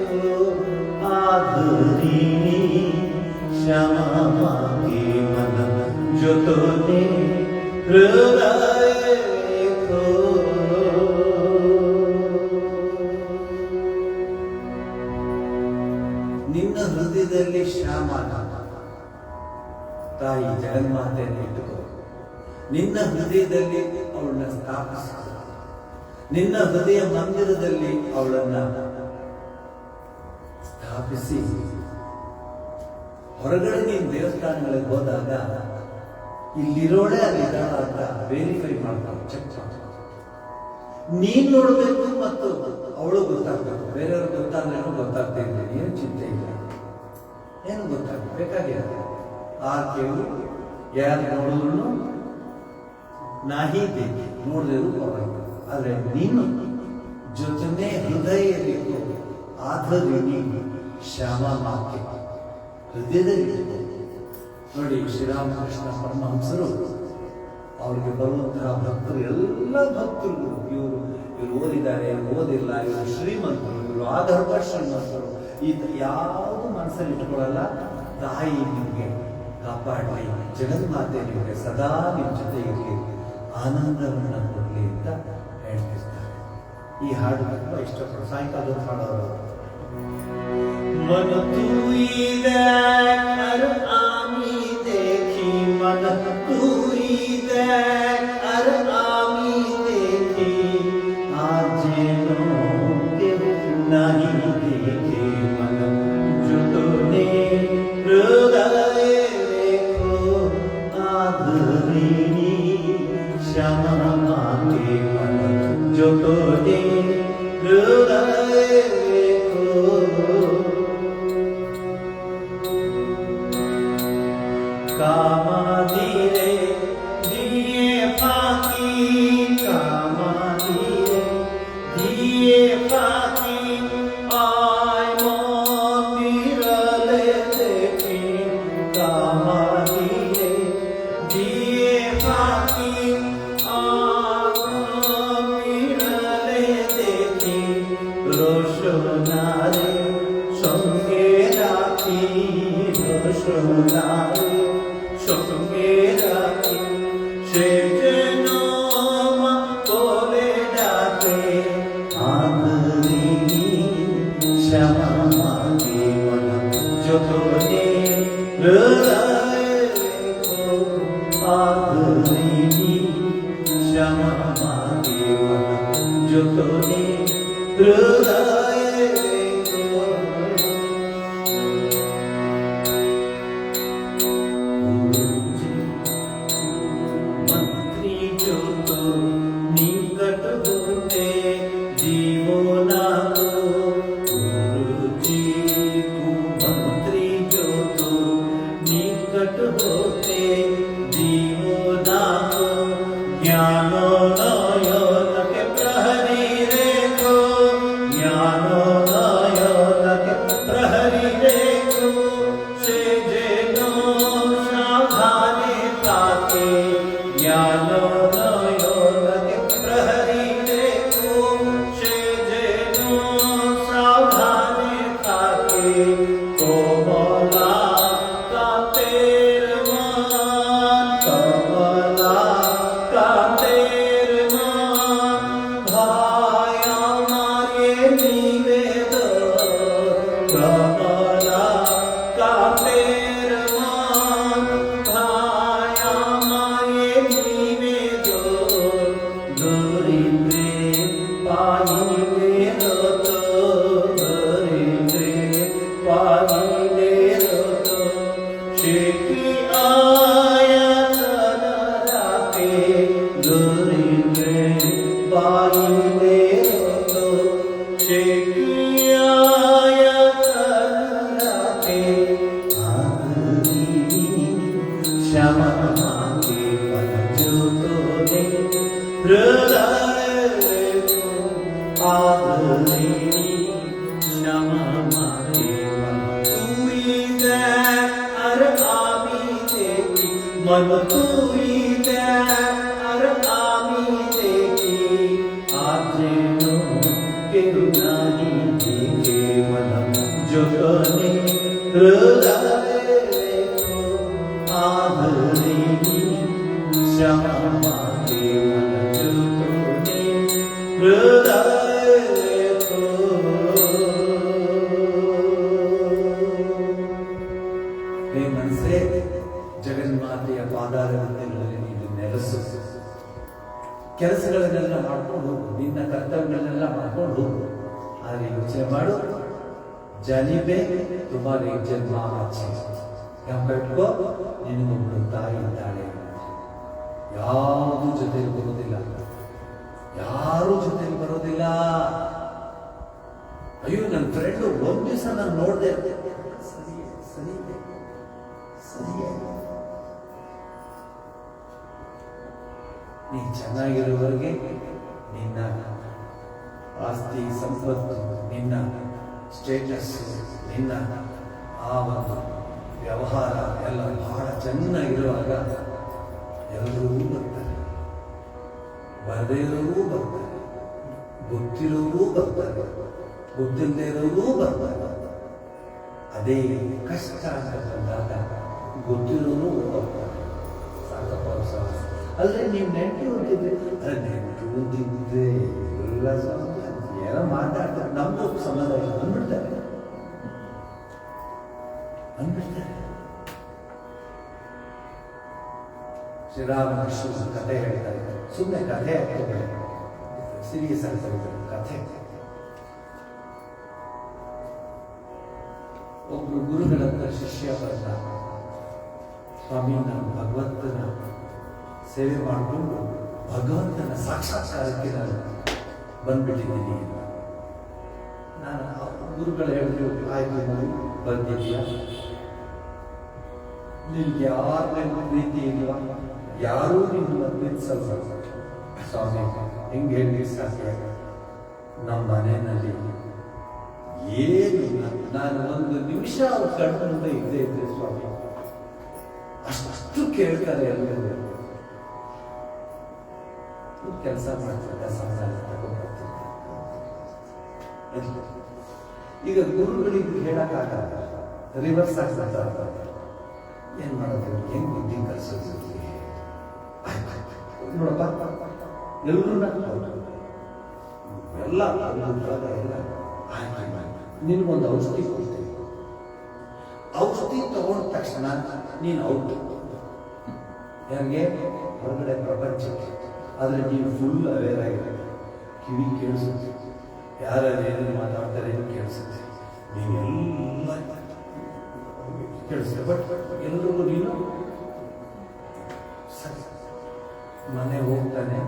को आधरी श्यामा के मन, जो तूने हृदय को ನಿನ್ನ ಹೃದಯದಲ್ಲಿ ಶ್ಯಾಮ ತಾಯಿ ಜಗನ್ಮಾತೆಯನ್ನು ಇಟ್ಟುಕೋ. ನಿನ್ನ ಹೃದಯದಲ್ಲಿ ಅವಳನ್ನ ಸ್ಥಾಪಿಸ, ನಿನ್ನ ಹೃದಯ ಮಂದಿರದಲ್ಲಿ ಅವಳನ್ನ ಸ್ಥಾಪಿಸಿ, ಹೊರಗಡೆ ನೀನು ದೇವಸ್ಥಾನಗಳಿಗೆ ಹೋದಾಗ ಇಲ್ಲಿರೋಳೆ ಅಲ್ಲಿದ್ದಾಳ ಅಂತ ವೆರಿಫೈ ಮಾಡ್ತಾರೆ, ಚೆಕ್ ಮಾಡ್ತಾರೆ. ನೀನ್ ನೋಡ್ಬೇಕು ಮತ್ತು ಅವಳು ಗೊತ್ತಾಗ್ಬೇಕು. ಬೇರೆಯವ್ರಿಗೆ ಗೊತ್ತಾದ್ರೇನು ಗೊತ್ತಾಗ್ತಾ ಇಲ್ಲ, ಏನು ಚಿಂತೆ ಇಲ್ಲ, ಏನು ಗೊತ್ತಾಗ್ಬೇಕು ಬೇಕಾಗಿಲ್ಲ. ಆಕೆಯು ಯಾರು ನೋಡಿದ್ರು ನಾಹಿ ಬೇಕಿ, ನೋಡಿದ್ರು ಪರವಾಗಿಲ್ಲ. ಆದರೆ ನೀನು ಜೊತೆನೇ ಹೃದಯದಲ್ಲಿ ಆಧರಿಣಿ ಶ್ಯಾಮ ಮಾತೆ ಹೃದಯದಲ್ಲಿ ನೋಡಿ. ಶ್ರೀರಾಮಕೃಷ್ಣ ಪರಮಹಂಸರು ಅವ್ರಿಗೆ ಬರುವಂತಹ ಭಕ್ತರು, ಎಲ್ಲ ಭಕ್ತರು, ಇವರು ಓದಿದ್ದಾರೆ, ಓದಿಲ್ಲ, ಇವರು ಶ್ರೀಮಂತರು, ಇವರು ಆಧಾರ ಶ್ರೀಮಂತರು, ಯಾವುದು ಮನಸ್ಸಲ್ಲಿ ಇಟ್ಕೊಳ್ಳಲ್ಲ. ತಾಯಿ ನಿಮಗೆ ಕಾಪಾಡಲಿ, ಜಗನ್ಮಾತೆ ನಿಮಗೆ ಸದಾ ನಿಮ್ಮ ಜೊತೆ ಇರಲಿ, ಆನಂದವನ್ನು ಕೊಡಲಿ ಅಂತ ಹೇಳ್ತಿರ್ತಾರೆ. ಈ ಹಾಡು ತುಂಬ ಇಷ್ಟಪಟ್ಟು ಸಾಯಂಕಾಲದ ಹಾಡೋರು. मन तू देख आमी देखी, मन तू देख आमी देखी, आज नो के नहीं देखे मन, जो तूने हृदय को आधरी श्यामा के मन, जो तूने हृदय कामाधीरे दिए फाकी, कामाधीरे दिए फाकी, आय मोतीरले देखी, कामाधीरे दिए फाकी, आय मोतीरले देखी, रोशनारे संगे राखी, रोशनारे সঙ্গে রাখি, সে যেন বলে ডাকে আধরি শ্যামা কে মন, যতনে হৃদয় আধরি শ্যামা কে মন, যতনে হৃদয় होते ज्ञानोदय के प्रहरी रेखो, ज्ञानोदय के प्रहरी रेखो, से जेनो सावधाने ताके, ज्ञानोदय के प्रहरी रेखो, से जेनो सावधाने ताके, तो बोला का तेर मान, तो बोला का तेर मान, भाया मारे निवेद, कमला का तेर मान, भाया मारे निवेद, गरीबे पाई वेद, गरीबे पाई वेद, शेकी आयतन राखे, गरीबे पाई वेद, शेकी आयतन राखे, आगरी क्षमा मांगे पंजोतोने, हृदय को आगरी क्षमा मांगे तुई दे अर आमी देखी, मन तुई दे अर आमी देखी, आजे नो केरु नाही देखे मनम जोगने, हृदय को आगरी क्षमा मांगे मन जोगने, हृदय को। ಹೇ ಮನಸ್ಸೇ, ಜಗನ್ಮಾತೆಯ ಪಾದಾರವಿಂದಗಳಲ್ಲಿ ನೀನು ನೆಲೆಸು. ಕೆಲಸಗಳನ್ನೆಲ್ಲ ಮಾಡ್ಕೊಂಡು ಹೋಗು, ನಿನ್ನ ಕರ್ತವ್ಯಗಳನ್ನೆಲ್ಲ ಮಾಡ್ಕೊಂಡು ಹೋಗು. ಆದರೆ ಯೋಚನೆ ಮಾಡು, ಜಾನಿಬೆ ತುಮಾರೆ ಜನ್ಮ ಆಚೆ ಎಂಬಿಟ್ಕೋ, ನಿನಗೊಬ್ಬಳು ತಾಯಿ ಇದ್ದಾಳೆ. ಯಾವುದು ಜೊತೆಲಿ ಬರೋದಿಲ್ಲ, ಯಾರು ಜೊತೆಲಿ ಬರೋದಿಲ್ಲ. ಅಯ್ಯೋ, ನನ್ನ ಫ್ರೆಂಡ್ ಒಂದ್ ದಿವಸ ನಾನು ನೋಡ್ದೆ, ಸರಿ ಸರಿ ಸರಿಯೇ, ನೀ ಚೆನ್ನಾಗಿರುವವರೆಗೆ ನಿನ್ನ ಆಸ್ತಿ ಸಂಪತ್ತು, ನಿನ್ನ ಸ್ಟೇಟಸ್, ನಿನ್ನ ಆ ಒಂದು ವ್ಯವಹಾರ ಎಲ್ಲ ಬಹಳ ಚೆನ್ನಾಗಿರುವಾಗ ಎಲ್ಲರೂ ಬರ್ತಾರೆ, ಬರದೇ ಇರೋರು ಬರ್ತಾರೆ, ಗೊತ್ತಿರೋರು ಬರ್ತಾರೆ, ಗೊತ್ತಿಲ್ಲದೆ ಇರೋರು ಬರ್ತಾರೆ. ಅದೇ ಕಷ್ಟ ಅಂತ ಬಂದಾಗ ಗೊತ್ತಿರೋರು ಬರ್ತಾರೆ. ಸಾಕಪ್ಪ ಸಾಕು. ಅಲ್ಲದೆ ನೀವು ನೆಂಟರು ಅಂತಿದ್ರೆ, ಅಲ್ಲ ನೆಂಟರು ಅಂತಿದ್ರೆ ಎಲ್ಲ ಏನೋ ಮಾತಾಡ್ತಾರೆ, ನಮಗೂ ಸಂಬಂಧ ಇಲ್ಲ ಅಂದ್ಬಿಡ್ತಾರೆ. ಶ್ರೀರಾಮಕೃಷ್ಣ ಕಥೆ ಹೇಳ್ತಾರೆ, ಸುಮ್ಮನೆ ಕಥೆ ಆಗ್ತದೆ, ಸೀರಿಯಸ್ ಆಗ್ತದೆ ಕಥೆ. ಒಬ್ರು ಗುರುಗಳ ಹತ್ರ ಶಿಷ್ಯ ಬಂದ, ಸ್ವಾಮಿ, ನಾನು ಭಗವಂತನ ಸೇವೆ ಮಾಡಿಕೊಂಡು ಭಗವಂತನ ಸಾಕ್ಷಾತ್ಕಾರಕ್ಕೆ ನಾನು ಬಂದ್ಬಿಟ್ಟಿದ್ದೀನಿ. ನಾನು ಗುರುಗಳು ಹೇಳಿದ್ರು, ಆಯ್ತು ಬಂದಿದ್ಯಾ, ನಿನ್ಗೆ ಯಾರ ಮೇಲೆ ಪ್ರೀತಿ ಇಲ್ವಾ, ಯಾರೂ ನಿನ್ನ ಪ್ರೀತಿಸಲ್ಲ. ಸ್ವಾಮಿ, ಹೆಂಗೆ ಹೇಳಿ ಸಾಧ್ಯ? ನಮ್ಮ ಮನೆಯಲ್ಲಿ ಏನು ನಾನು ಒಂದು ನಿಮಿಷ ಅವ್ರ ಕಣ್ಣು ಮುಂದೆ ಇದ್ದೇ ಇದ್ದೆ ಸ್ವಾಮಿ, ಅಷ್ಟು ಕೇಳ್ತಾರೆ ಎಲ್ಲರೂ. ಕೆಲಸ ಮಾಡ್ತಾರೆ, ಸಂಸಾರ ತಗೊಂಡ್ಬರ್ತಾರೆ. ಈಗ ಗುರುಗಳಿಗೆ ಹೇಳಕ್ಕಾಗಲ್ಲ, ರಿವರ್ಸ್ ಆಗ್ತಾರೆ. ಏನ್ ಮಾಡೋದು, ಹೆಂಗ್ ಬುದ್ಧಿ ಕಲಿಸೋದು? ನೋಡಪ್ಪ, ಎಲ್ಲರೂ ಎಲ್ಲ ನಿನ್ಗೊಂದು ಔಷಧಿ ಕೊಡ್ತೀವಿ, ಔಷಧಿ ತಗೊಂಡ ತಕ್ಷಣ ನೀನು ಔಟ್. ಯಾರಿಗೆ? ಹೊರಗಡೆ ಪ್ರಪಂಚಕ್ಕೆ. ಆದರೆ ನೀವು ಫುಲ್ ಅವೇರ್ ಆಗಿದೆ, ಕಿವಿ ಕೇಳಿಸುತ್ತೆ, ಯಾರೇನು ಮಾತಾಡ್ತಾರೆ ಕೇಳಿಸುತ್ತೆ, ನೀವೆಲ್ಲ ಕೇಳಿಸುತ್ತೆ. ಬಟ್ ಎಲ್ರಿಗೂ ನೀನು ಮನೆ ಹೋಗ್ತಾನೆ,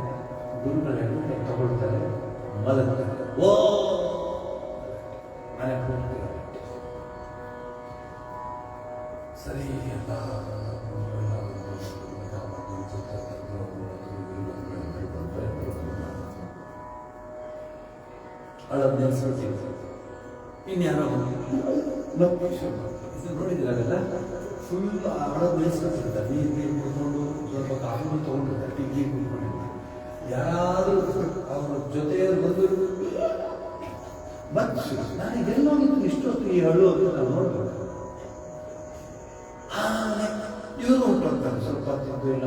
ಗುರುಗಳು ಹೇಳಿದ್ರೆ ತಗೊಳ್ತಾರೆ, ಮಲಗ್ತಾರೆ, ಓ ಮನೆ ಹೋಗ್ತಾರೆ. ಸರಿ ಎಲ್ಲ ಅಳೋದು ನಿಲ್ಲಿಸ್ಬಿಟ್ಟಿದ್ರು. ಇನ್ಯಾರೋ ಇದು ನೋಡಿದ್ರಲ್ಲ, ಫುಲ್ ಅಳೋದು ನಿಲ್ಲಿಸ್ಬಿಟ್ಟಿರ್ತಾರೆ. ನೀರು ಕುತ್ಕೊಂಡು ಸ್ವಲ್ಪ ಕಾಫಿ ತೊಗೊಂಡಿರ್ತಾರೆ, ಟೀ ಕುತ್ಕೊಂಡಿರ್ತಾರೆ. ಯಾರಾದರೂ ಅವ್ರ ಜೊತೆಯವ್ರು ಬಂದು ಮತ್ತೆ ನನಗೆಲ್ಲೋಗಿದ್ದು ಇಷ್ಟೊತ್ತು ಈ ಅಳೋದು ನಾವು ನೋಡ್ಬೇಕು. ಇವರು ಉಂಟು ಸ್ವಲ್ಪ ತಿಂದು ಎಲ್ಲ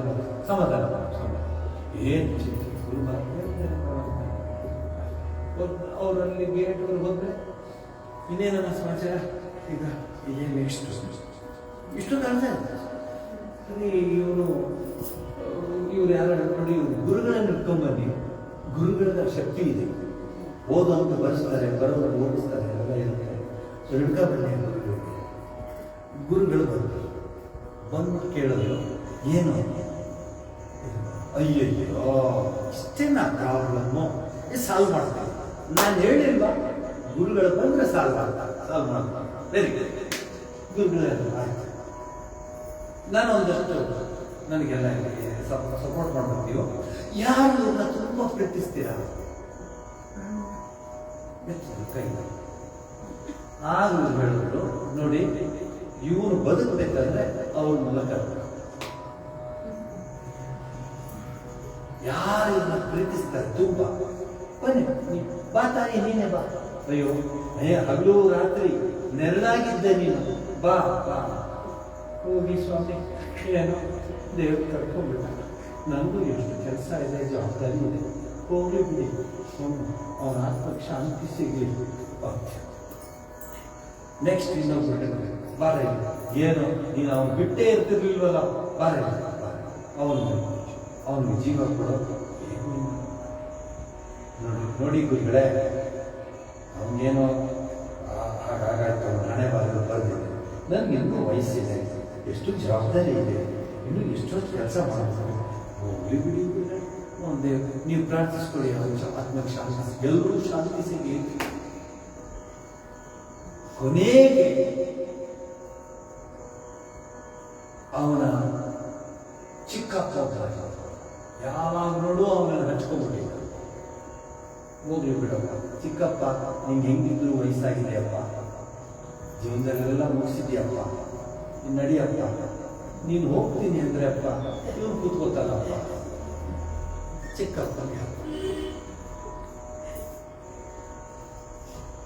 ಸಮಾಧಾನ ಏನು ಚಿಂತೆ ಅವರಲ್ಲಿ ಗೇಟ್ಗಳು ಬಂದರೆ ಇನ್ನೇನ ಸಮಾಚಾರ. ಈಗ ಇದೇನು ಇಷ್ಟು ಕಾಣ್ತಾ ಇದೆ. ಇವ್ರು ಯಾರು ನೋಡಿ, ಗುರುಗಳನ್ನು ಇಟ್ಕೊಂಡ್ಬನ್ನಿ. ಗುರುಗಳ ಶಕ್ತಿ ಇದೆ. ಓದೋಂತ ಬರೆಸ್ತಾರೆ, ಬರೋರು ಓದಿಸ್ತಾರೆ, ಎಲ್ಲ ಇರುತ್ತೆ. ಸೊ ಹಿಡ್ಕೊಂಡ್ಬನ್ನಿ ಗುರುಗಳು ಬಂದು ಕೇಳೋದು, ಏನು ಅಯ್ಯಯ್ಯೋ ಇಷ್ಟೇನ ಪ್ರಾಬ್ಲಮ್ಮು, ಸಾಲ್ವ್ ಮಾಡ್ತಾರೆ. ನಾನು ಹೇಳಿಲ್ವಾ, ಗುರುಗಳು ಬಂದರೆ ಸಾಲ್ವ್ ಮಾಡ್ತಾರೆ. Very good. ಗುರುಗಳೆಲ್ಲ ಆಯ್ತು. ನಾನು ಒಂದಷ್ಟು ನನಗೆಲ್ಲ ಸಪೋರ್ಟ್ ಮಾಡ್ತೀವೋ. ಯಾರು ತುಂಬ ಪ್ರೀತಿಸ್ತೀರಾ ಕೈ ಆಗ ಹೇಳಿದ್ರು, ನೋಡಿ ಇವನು ಬದುಕಬೇಕಾದ್ರೆ ಅವ್ರ ಮೂಲಕ ಯಾರು ಇವನ್ನ ಪ್ರೀತಿಸ್ತಾರೆ ತುಂಬ, ಬನ್ನಿ ಬಾ ತಾಯಿ, ನೀನೇ ಬಾ. ಅಯ್ಯೋ ಹಗಲು ರಾತ್ರಿ ನೆರಳಾಗಿದ್ದೆ ನೀನು, ಬಾ ಬಾ. ಹೋಗಿ ಸ್ವಾಮಿ, ಏನೋ ದೇವ್ರು ಕರ್ಕೊಂಡ್ಬಿಟ್ಟ, ನನಗೂ ಎಷ್ಟು ಕೆಲಸ ಇದೆ, ಜವಾಬ್ದಾರಿ ಇದೆ, ಹೋಗ್ಲಿ ಬಿಡಿ, ಅವನ ಆತ್ಮಕ್ಕೆ ಶಾಂತಿ ಸಿಗಲಿ. ನೆಕ್ಸ್ಟ್ ಇನ್ನೊಬ್ಬರು ಬಾರ, ಏನು ನೀನು ಅವನು ಬಿಟ್ಟೇ ಇರ್ತಿರ್ಲಿಲ್ವಲ್ಲ, ಬಾರ ಅವನಿಗೆ ಜೀವ ಕೊಡೋ. ನೋಡಿ ಗುರುಗಳೇ, ಅವನಿಗೇನೋ ಹಾಗಾಯ್ತು, ಹಣೆ ಬಾಗಿಲು ಬರ್ದಿದೆ. ನನಗೆ ಇನ್ನೂ ವಯಸ್ಸಿದೆ, ಎಷ್ಟು ಜವಾಬ್ದಾರಿ ಇದೆ, ಇನ್ನೂ ಎಷ್ಟೊತ್ತು ಕೆಲಸ ಮಾಡ್ತಾರೆ. ಹೋಗ್ಲಿ ಬಿಡಿ ಒಂದೇ ನೀವು ಪ್ರಾರ್ಥಿಸ್ಕೊಳ್ಳಿ, ಆತ್ಮಕ್ಕೆ ಶಾಂತಿ, ಎಲ್ಲರೂ ಶಾಂತಿ ಸಿಗಲಿ. ಕೊನೆಗೆ ಅವನ ಚಿಕ್ಕಪ್ಪ ಯಾವಾಗ ನೋಡು ಅವನನ್ನು ಹಚ್ಕೊಂಡ್ಬಿಟ್ಟಿದ್ದ. ಹೋಗ್ಲಿ ಬಿಡಪ್ಪ ಚಿಕ್ಕಪ್ಪ, ನಿಂಗೆ ಹೆಂಗಿದ್ರು ವಯಸ್ಸಾಗಿದೆಯಪ್ಪ, ಜೀವನದಲ್ಲೆಲ್ಲ ಮುಗಿಸಿದ್ಯಪ್ಪ, ನೀನು ನಡಿಯಪ್ಪ, ನೀನು ಹೋಗ್ತೀನಿ ಅಂದ್ರೆ ಅಪ್ಪ ಇವನು ಕೂತ್ಕೋತಾನಪ್ಪ. ಚಿಕ್ಕಪ್ಪ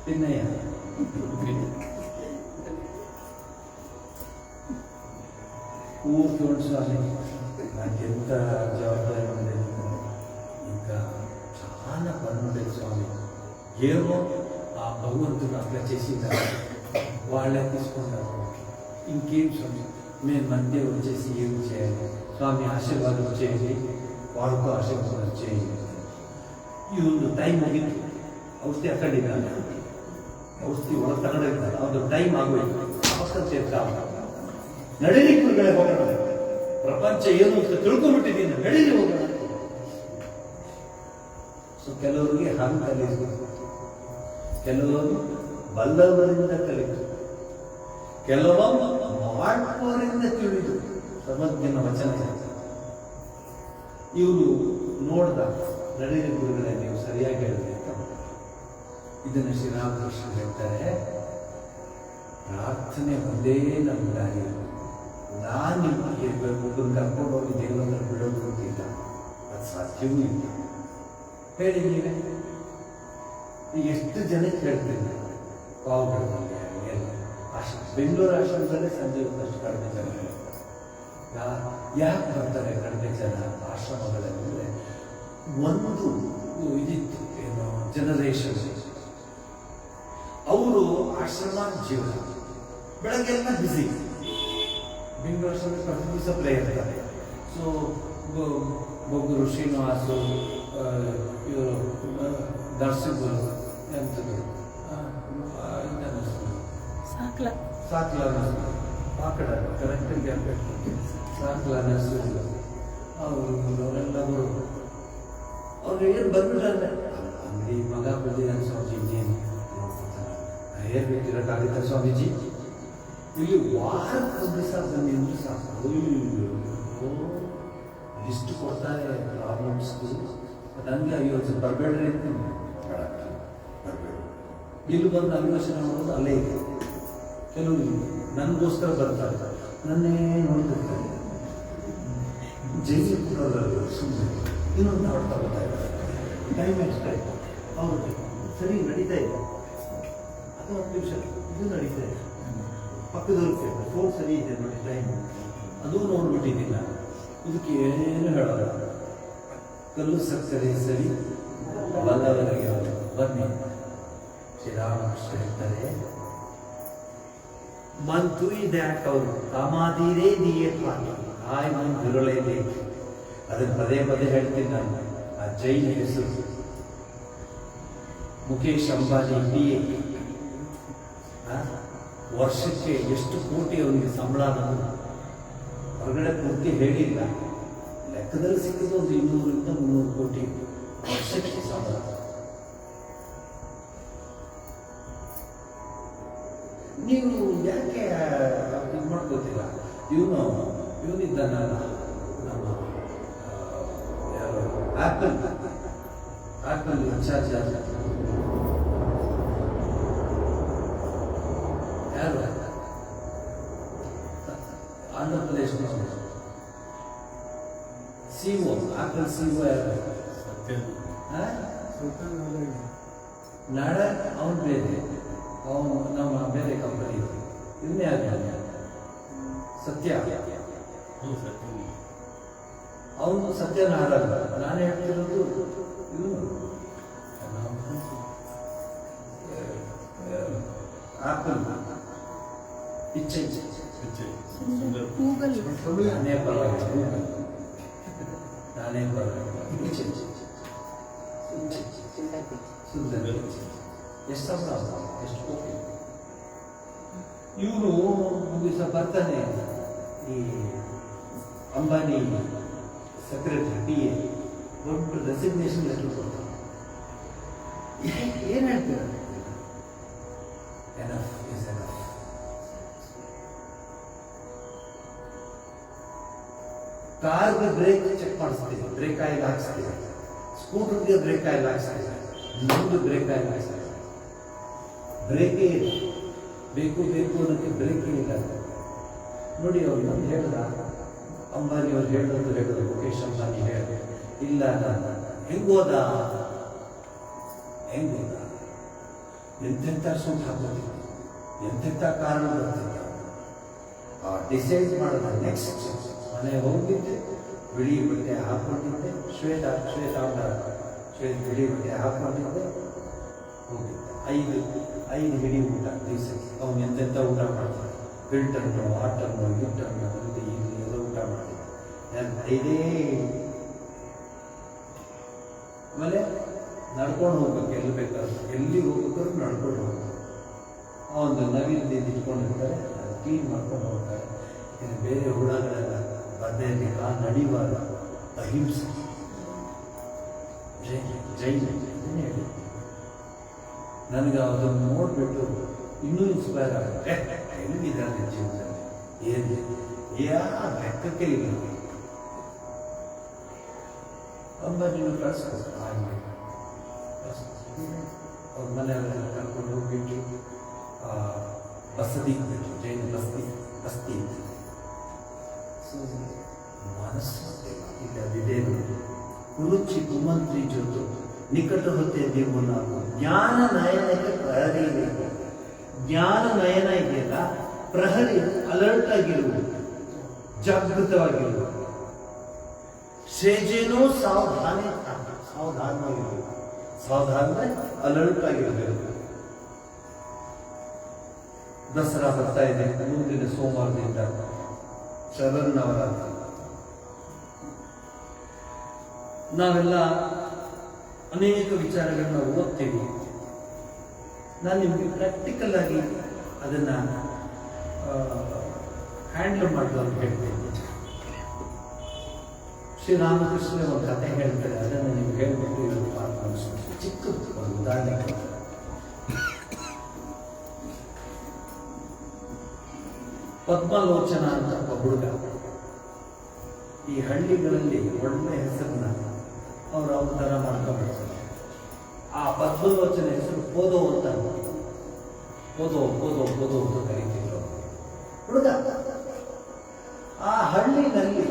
ಚಿನ್ನಯ್ಯ ಕೂತ್ಕೊಂಡು ಸ್ವಾಮಿ, ನನಗೆಂತ ಜವಾಬ್ದಾರಿ ಬಂದಿದೆ, ಈಗ చాలా పనుండే స్వామి, ఏమో ఆ భగవంతుడు అట్లా చేసింటారు, వాళ్ళే తీసుకుంటారు. ఇంకేం స్వామి, మేము మధ్య వచ్చేసి ఏం చేయాలి స్వామి, ఆశీర్వాదం చేయండి, వాళ్ళకు ఆశీర్వాదం చేయండి. ಇವ್ರದ್ದು ಟೈಮ್ ಮುಗಿತು, ಔಷಧಿ ಆ ಕಡೆ ಔಷಧಿ ಒಳಗೆ ತಗೊಂಡಿರ್ತಾರೆ, ಅವ್ರದ್ದು ಟೈಮ್ ಆಗೋಯ್ತು, ಅವಶ್ಯಕತೆ ನಡೀಲಿ ಗುರುಗಳೇ, ಹೋಗೋಣ, ಪ್ರಪಂಚ ಏನು ಅಂತ ತಿಳ್ಕೊಂಡ್ಬಿಟ್ಟಿದ್ದೀನಿ, ನಡೀಲಿ ಹೋಗೋಣ. ಸೊ ಕೆಲವರಿಗೆ ಹಾಗೆ ಕಲಿತು, ಕೆಲವರು ಬಲ್ಲವರಿಂದ ಕಲಿತು, ಕೆಲವೊಮ್ಮೆ ಮಾಡುವವರಿಂದ ತಿಳಿದು. ಸರ್ವಜ್ಞನ ವಚನ ಇವರು ನೋಡ್ದ, ನಡೀಲಿ ಗುರುಗಳೇ ನೀವು ಸರಿಯಾಗಿ ಹೇಳಿದೆ ಅಂತ. ಇದನ್ನು ಶ್ರೀರಾಮಕೃಷ್ಣ ಹೇಳ್ತಾರೆ, ಪ್ರಾರ್ಥನೆ ಒಂದೇ ನಮ್ಮ ದಾರಿ. ನಾನು ಒಬ್ಬರು ಕರ್ಕೊಂಡು ಹೋಗಿ ದೇವರನ್ನು ಬಿಡೋದು ಗೊತ್ತಿಲ್ಲ, ಅದು ಸಾಧ್ಯವೂ ಇಲ್ಲ. ಹೇಳಿ ನೀವೇ, ಎಷ್ಟು ಜನಕ್ಕೆ ಹೇಳ್ತೀನಿ ಪಾವುಗಳಲ್ಲಿ ಎಲ್ಲ ಬೆಂಗಳೂರು ಆಶ್ರಮದಲ್ಲೇ ಸಂಜೆ ಒಂದಷ್ಟು ಕಡಿಮೆ ಜನ. ಯಾಕೆ ಬರ್ತಾರೆ ಕಡಿಮೆ ಜನ ಆಶ್ರಮಗಳಲ್ಲಿ? ಒಂದು ಇದಿತ್ತು, ಏನು ಜನರೇಷನ್, ಅವರು ಆಶ್ರಮ ಜೀವನ, ಬೆಳಗ್ಗೆ ಎಲ್ಲ ಬ್ಯುಸಿ. ಬೆಂಗಳೂರು ಆಶ್ರಮ ಪ್ರತಿ ದಿವಸ ಪ್ರೇಯರ್ ಇರ್ತಾರೆ. ಸೊ ಒಬ್ಬರು ಶ್ರೀನಿವಾಸು, ಇವರು ನರಸಿಂಹರು, ಎಂಥದ್ದು ಸಾಕ್ಲಾ ಪಾಕಡ ಕರೆಕ್ಟಾಗಿ ಸಾಕ್ಲಾ ನರಸಿಂಹ, ಅವರೆಲ್ಲವರು ಅವ್ರು ಏನು ಬಂದ್ಬಿಟ್ರೆ ಅಂಗಡಿ ಮಗ ಬಂದಿದ್ದಾನೆ ಸ್ವಾಮೀಜಿ, ಇನ್ನೇನು ಹೇಳ್ಬೇಕಿರೋಕ್ಕಾಗುತ್ತೆ ಸ್ವಾಮೀಜಿ, ಇಲ್ಲಿ ವಾರಕ್ಕೆ ಒಂದು ದಿವಸ ಬನ್ನಿ ಅಂದ್ರೆ ಸಾಕು. ಲಿಸ್ಟ್ ಕೊಡ್ತಾರೆ ಪ್ರಾಬ್ಲಮ್ಸ್ದು, ನನಗೆ 50 ಬರಬೇಡ್ರಿ ಅಂತ, ಬರಬೇಡ ಇಲ್ಲಿ ಬಂದು ಅನ್ವೇಷಣೆ ಮಾಡೋದು ಅಲ್ಲೇ ಇದೆ. ಕೆಲವರು ನನಗೋಸ್ಕರ ಬರ್ತಾರೆ, ನನ್ನೇ ನೋಡ್ತಿರ್ತಾರೆ, ಜೈಲಿ ಕೊಡೋದ್ರಲ್ಲಿ ಸುಮ್ಮನೆ ಇನ್ನೊಂದು ಆಡ್ತಾ ಬರ್ತಾ ಇದ್ದಾರೆ. ಟೈಮ್ ಎಕ್ಸ್ಟ್ರಾ ಆಯಿತು, ಹೌದು ಸರಿ ನಡೀತಾ ಇದೆ, ಅದು 10 ನಿಮಿಷ ಇದು ನಡೀತಾ ಇದೆ, ಪಕ್ಕದವ್ರು ಕೇಳ್ತಾರೆ ಫೋನ್ ಸರಿ ಇದೆ ನೋಡಿ ಟೈಮ್, ಅದು ನೋಡ್ಬಿಟ್ಟಿದ್ದೀನಿ ನಾನು. ಇದಕ್ಕೆ ಏನು ಹೇಳೋಲ್ಲ, ಕಲ್ಲು ಸಕ್ಕರೆ ಸರಿ ಬಲ್ಲವರಿಗೆ ಬನ್ನಿ. ಶ್ರೀರಾಮಕೃಷ್ಣ ಹೇಳ್ತಾರೆ, ಮನ್ ತುಯಿ ದ್ಯಾಟ್ ಅವರು ಕಾಮಾದೀರೇ ದಿಯೇ ಪಾನಿ ಆಯ್ ಮನ್ ಗುರುಳೇ ಬೇಕು. ಅದನ್ನು ಪದೇ ಪದೇ ಹೇಳ್ತೀನಿ ನಾನು. ಆ ಜೈನ ಹೆಸರು ಮುಖೇಶ್ ಅಂಬಾನಿ PA. ವರ್ಷಕ್ಕೆ ಎಷ್ಟು ಕೋಟಿ ಅವನಿಗೆ ಸಂಬಳ ಅನ್ನೋದು ಹೊರಗಡೆ ಪೂರ್ತಿ ಹೇಳಿಲ್ಲ, ಲೆಕ್ಕದಲ್ಲಿ ಸಿಕ್ಕಿದ್ದು ಒಂದು 200 ರಿಂದ 300 ಕೋಟಿ ವರ್ಷಕ್ಕೆ ಸಂಬಳ. ನೀವು ಯಾಕೆ ಇದು ಮಾಡ್ಕೋತೀರ? ಇವನಿದ್ದಾನ ನಮ್ಮ ಯಾರು ಆ್ಯಪಲ್ ಇನ್ಚಾರ್ಜ್ ಯಾರು Andhra Pradesh CEO, apple CEO ಯಾರು? ನಾಳೆ ಅವನು ಬೇರೆ, ಅವನು ನಮ್ಮ ಬೇರೆ ಕಂಪನಿ. ಇವನ್ನೇ ಆಗ ಸತ್ಯ, ಅವನು ಸತ್ಯನಾರಾಯಣ. ನಾನು ಹೇಳ್ತಿರೋದು ಇವನು ಆಪಲ್ ಪಿಚ್ಚೆ ನಾನೇ ಪರವಾಗಿಲ್ಲ, ನಾನೇ ಪರವಾಗಿಲ್ಲ. ಸುಂದರ ಎಷ್ಟು ಸಂಬಳ, ಎಷ್ಟು ಕೋಟಿ. ಇವನು ಮುಗಿಸ ಬರ್ತಾನೆ, ಈ ಅಂಬಾನಿ ಸೆಕ್ರೆಟರಿ PA ದೊಡ್ಡ ರೆಸಿಗ್ನೇಷನ್ ಲೆಟರ್ ಕೊಡ್ತಾನೆ. ಏನು ಹೇಳ್ತೀರ? Enough is enough. ಕಾರ್ಗೆ ಬ್ರೇಕ್ ಚೆಕ್ ಮಾಡಿಸ್ತೀವಿ, ಬ್ರೇಕ್ ಆಯಿಲ್ ಹಾಕ್ಸ್ತೀವಿ, ಸ್ಕೂಟರ್ಗೆ ಬ್ರೇಕ್ ಆಯಿಲ್ ಹಾಕ್ಸ್ತೀವಿ, ನಮ್ದು ಬ್ರೇಕ್ ಆಯಿಲ್ ಹಾಕ್ಸ್ತೀವಿ. ಬ್ರೇಕೇ ಇಲ್ಲ, ಬೇಕು ಬೇಕು ಅನ್ನೋಕ್ಕೆ ಬ್ರೇಕೇ ಇಲ್ಲ. ನೋಡಿ ಅವ್ರು ನಮ್ಗೆ ಹೇಳ್ದ, ಅಂಬಾನಿ ಅವ್ರು ಹೇಳಿದ್ರು, ಮುಖೇಶ್ ಅಂಬಾನಿ ಹೇಳಿದ್ರು, ಇಲ್ಲ ನಾನು ಹೆಂಗೋದ ಎಂತೆಂಥ ಸೂಟ್ ಹಾಕೋತಿದ್ದೆ, ಎಂತೆಂಥ ಕಾರಣ ಬರ್ತಿದ್ದ. ಡಿಸೈಡ್ ಮಾಡಿದ ನೆಕ್ಸ್ಟ್ ಮನೆ ಹೋಗಿದ್ದೆ, ಬಿಳಿ ಬಟ್ಟೆ ಹಾಕೊಂಡಿದ್ದೆ, ಶ್ವೇತ ಬಿಳಿ ಬಟ್ಟೆ ಹಾಕೊಂಡಿದ್ದೆ, ಹೋಗಿದ್ದೆ. 5 ಹಿಡಿ ಊಟ ದಿವಸಕ್ಕೆ. ಅವನು ಎಂತೆಂಥ ಊಟ ಮಾಡ್ತಾನೆ, ಫಿಲ್ಟರ್ನು, ಆಟನ್ನು, ಗಿಟ್ಟನ್ನು, ಇಲ್ಲಿ ಎಲ್ಲ ಊಟ ಮಾಡಿದ್ದೆ. ನಾನು 5 ಆಮೇಲೆ ನಡ್ಕೊಂಡು ಹೋಗ್ಬೇಕು, ಎಲ್ಲಿ ಬೇಕಾದ್ರೆ ಎಲ್ಲಿ ಹೋಗ್ಬೇಕಾದ್ರೂ ನಡ್ಕೊಂಡು ಹೋಗ್ಬೇಕು. ಅವನು ನವಿಲು ಇಟ್ಕೊಂಡಿರ್ತಾರೆ, ಕ್ಲೀನ್ ಮಾಡ್ಕೊಂಡು ಹೋಗ್ತಾರೆ. ಇದು ಬೇರೆ ಹುಳಗಳೆಲ್ಲ ಬರ್ದೇನೆ ನಡೆಯುವಾಗ ಅಹಿಂಸೆ ಜೈನ ಇದನ್ನೇ ಹೇಳಿ. ನನಗೆ ಅದನ್ನು ನೋಡಿಬಿಟ್ಟು ಇನ್ನೂ ಇನ್ಸ್ಪೈರ್ ಆಗುತ್ತೆ. ಎಲ್ಲಿದ್ದಾರೆ ಜೀವನದಲ್ಲಿ, ಏನು ಲೆಕ್ಕಕ್ಕೆ ಇಲ್ಲ. ಅಂಬಾನಿನ ಕಳಿಸ್ಬೇಕು, ಅವ್ರ ಮನೆಯವರೆಲ್ಲ ಕರ್ಕೊಂಡು ಹೋಗ್ಬಿಟ್ಟು ಬಸದಿ ಬಿಟ್ಟು, ಜೈನ ಬಸ್ತಿ ಮನಸ್ಸು ಇಲ್ಲ. ವಿದೇನು ಕುರುಚಿ ಕುಮಂತ್ರಿ ಜೊತೆ ನಿಕಟ ಹೊತ್ತೆ ನೀವು ನಾವು ಜ್ಞಾನ ನಯನಕ್ಕೆ ಪ್ರಹರಿಬೇಕು. ಜ್ಞಾನ ನಯನ ಇದೆಯಲ್ಲ, ಪ್ರಹರಿ ಅಲರ್ಟ್ ಆಗಿರುವುದು, ಜಾಗೃತವಾಗಿರುವುದು. ಸೇಜೇನೋ ಸಾವಧಾನವಾಗಿರುವುದು, ಸಾವಧಾನ ಅಲರ್ಟ್ ಆಗಿರಬೇಕು. ದಸರಾ ಬರ್ತಾ ಇದೆ, ಮುಂದಿನ ಸೋಮವಾರದಿಂದ ಶರನ್ನವರಾತ್ರಿ. ನಾವೆಲ್ಲ ಅನೇಕ ವಿಚಾರಗಳನ್ನ ಓದ್ತೀವಿ. ನಾನು ನಿಮಗೆ ಪ್ರಾಕ್ಟಿಕಲ್ ಆಗಿ ಅದನ್ನು ಹ್ಯಾಂಡಲ್ ಮಾಡೋದು ಹೇಳ್ತೀನಿ. ಶ್ರೀರಾಮಕೃಷ್ಣ ಒಂದು ಕಥೆ ಹೇಳ್ತಾರೆ, ಅದನ್ನು ನೀವು ಹೇಳ್ಬಿಟ್ಟು ಇರೋದು ಚಿಕ್ಕದು ಒಂದು ಉದಾಹರಣೆ. ಪದ್ಮಲೋಚನ ಅಂತ ಒಬ್ಬ ಹುಡುಗ, ಈ ಹಳ್ಳಿಗಳಲ್ಲಿ ಒಳ್ಳೆ ಹೆಸರನ್ನ ಅವ್ರ ಥರ ಮಾಡ್ಕೊಳ್ತಾರೆ. ಆ ಪದ್ಮಲೋಚನ ಹೆಸರು ಪೋದೋ ಅಂತ ಓದೋ ಓದೋ ಓದೋ ಅಂತ ಕರೀತಿದ್ರು ಹುಡುಗ. ಆ ಹಳ್ಳಿನಲ್ಲಿ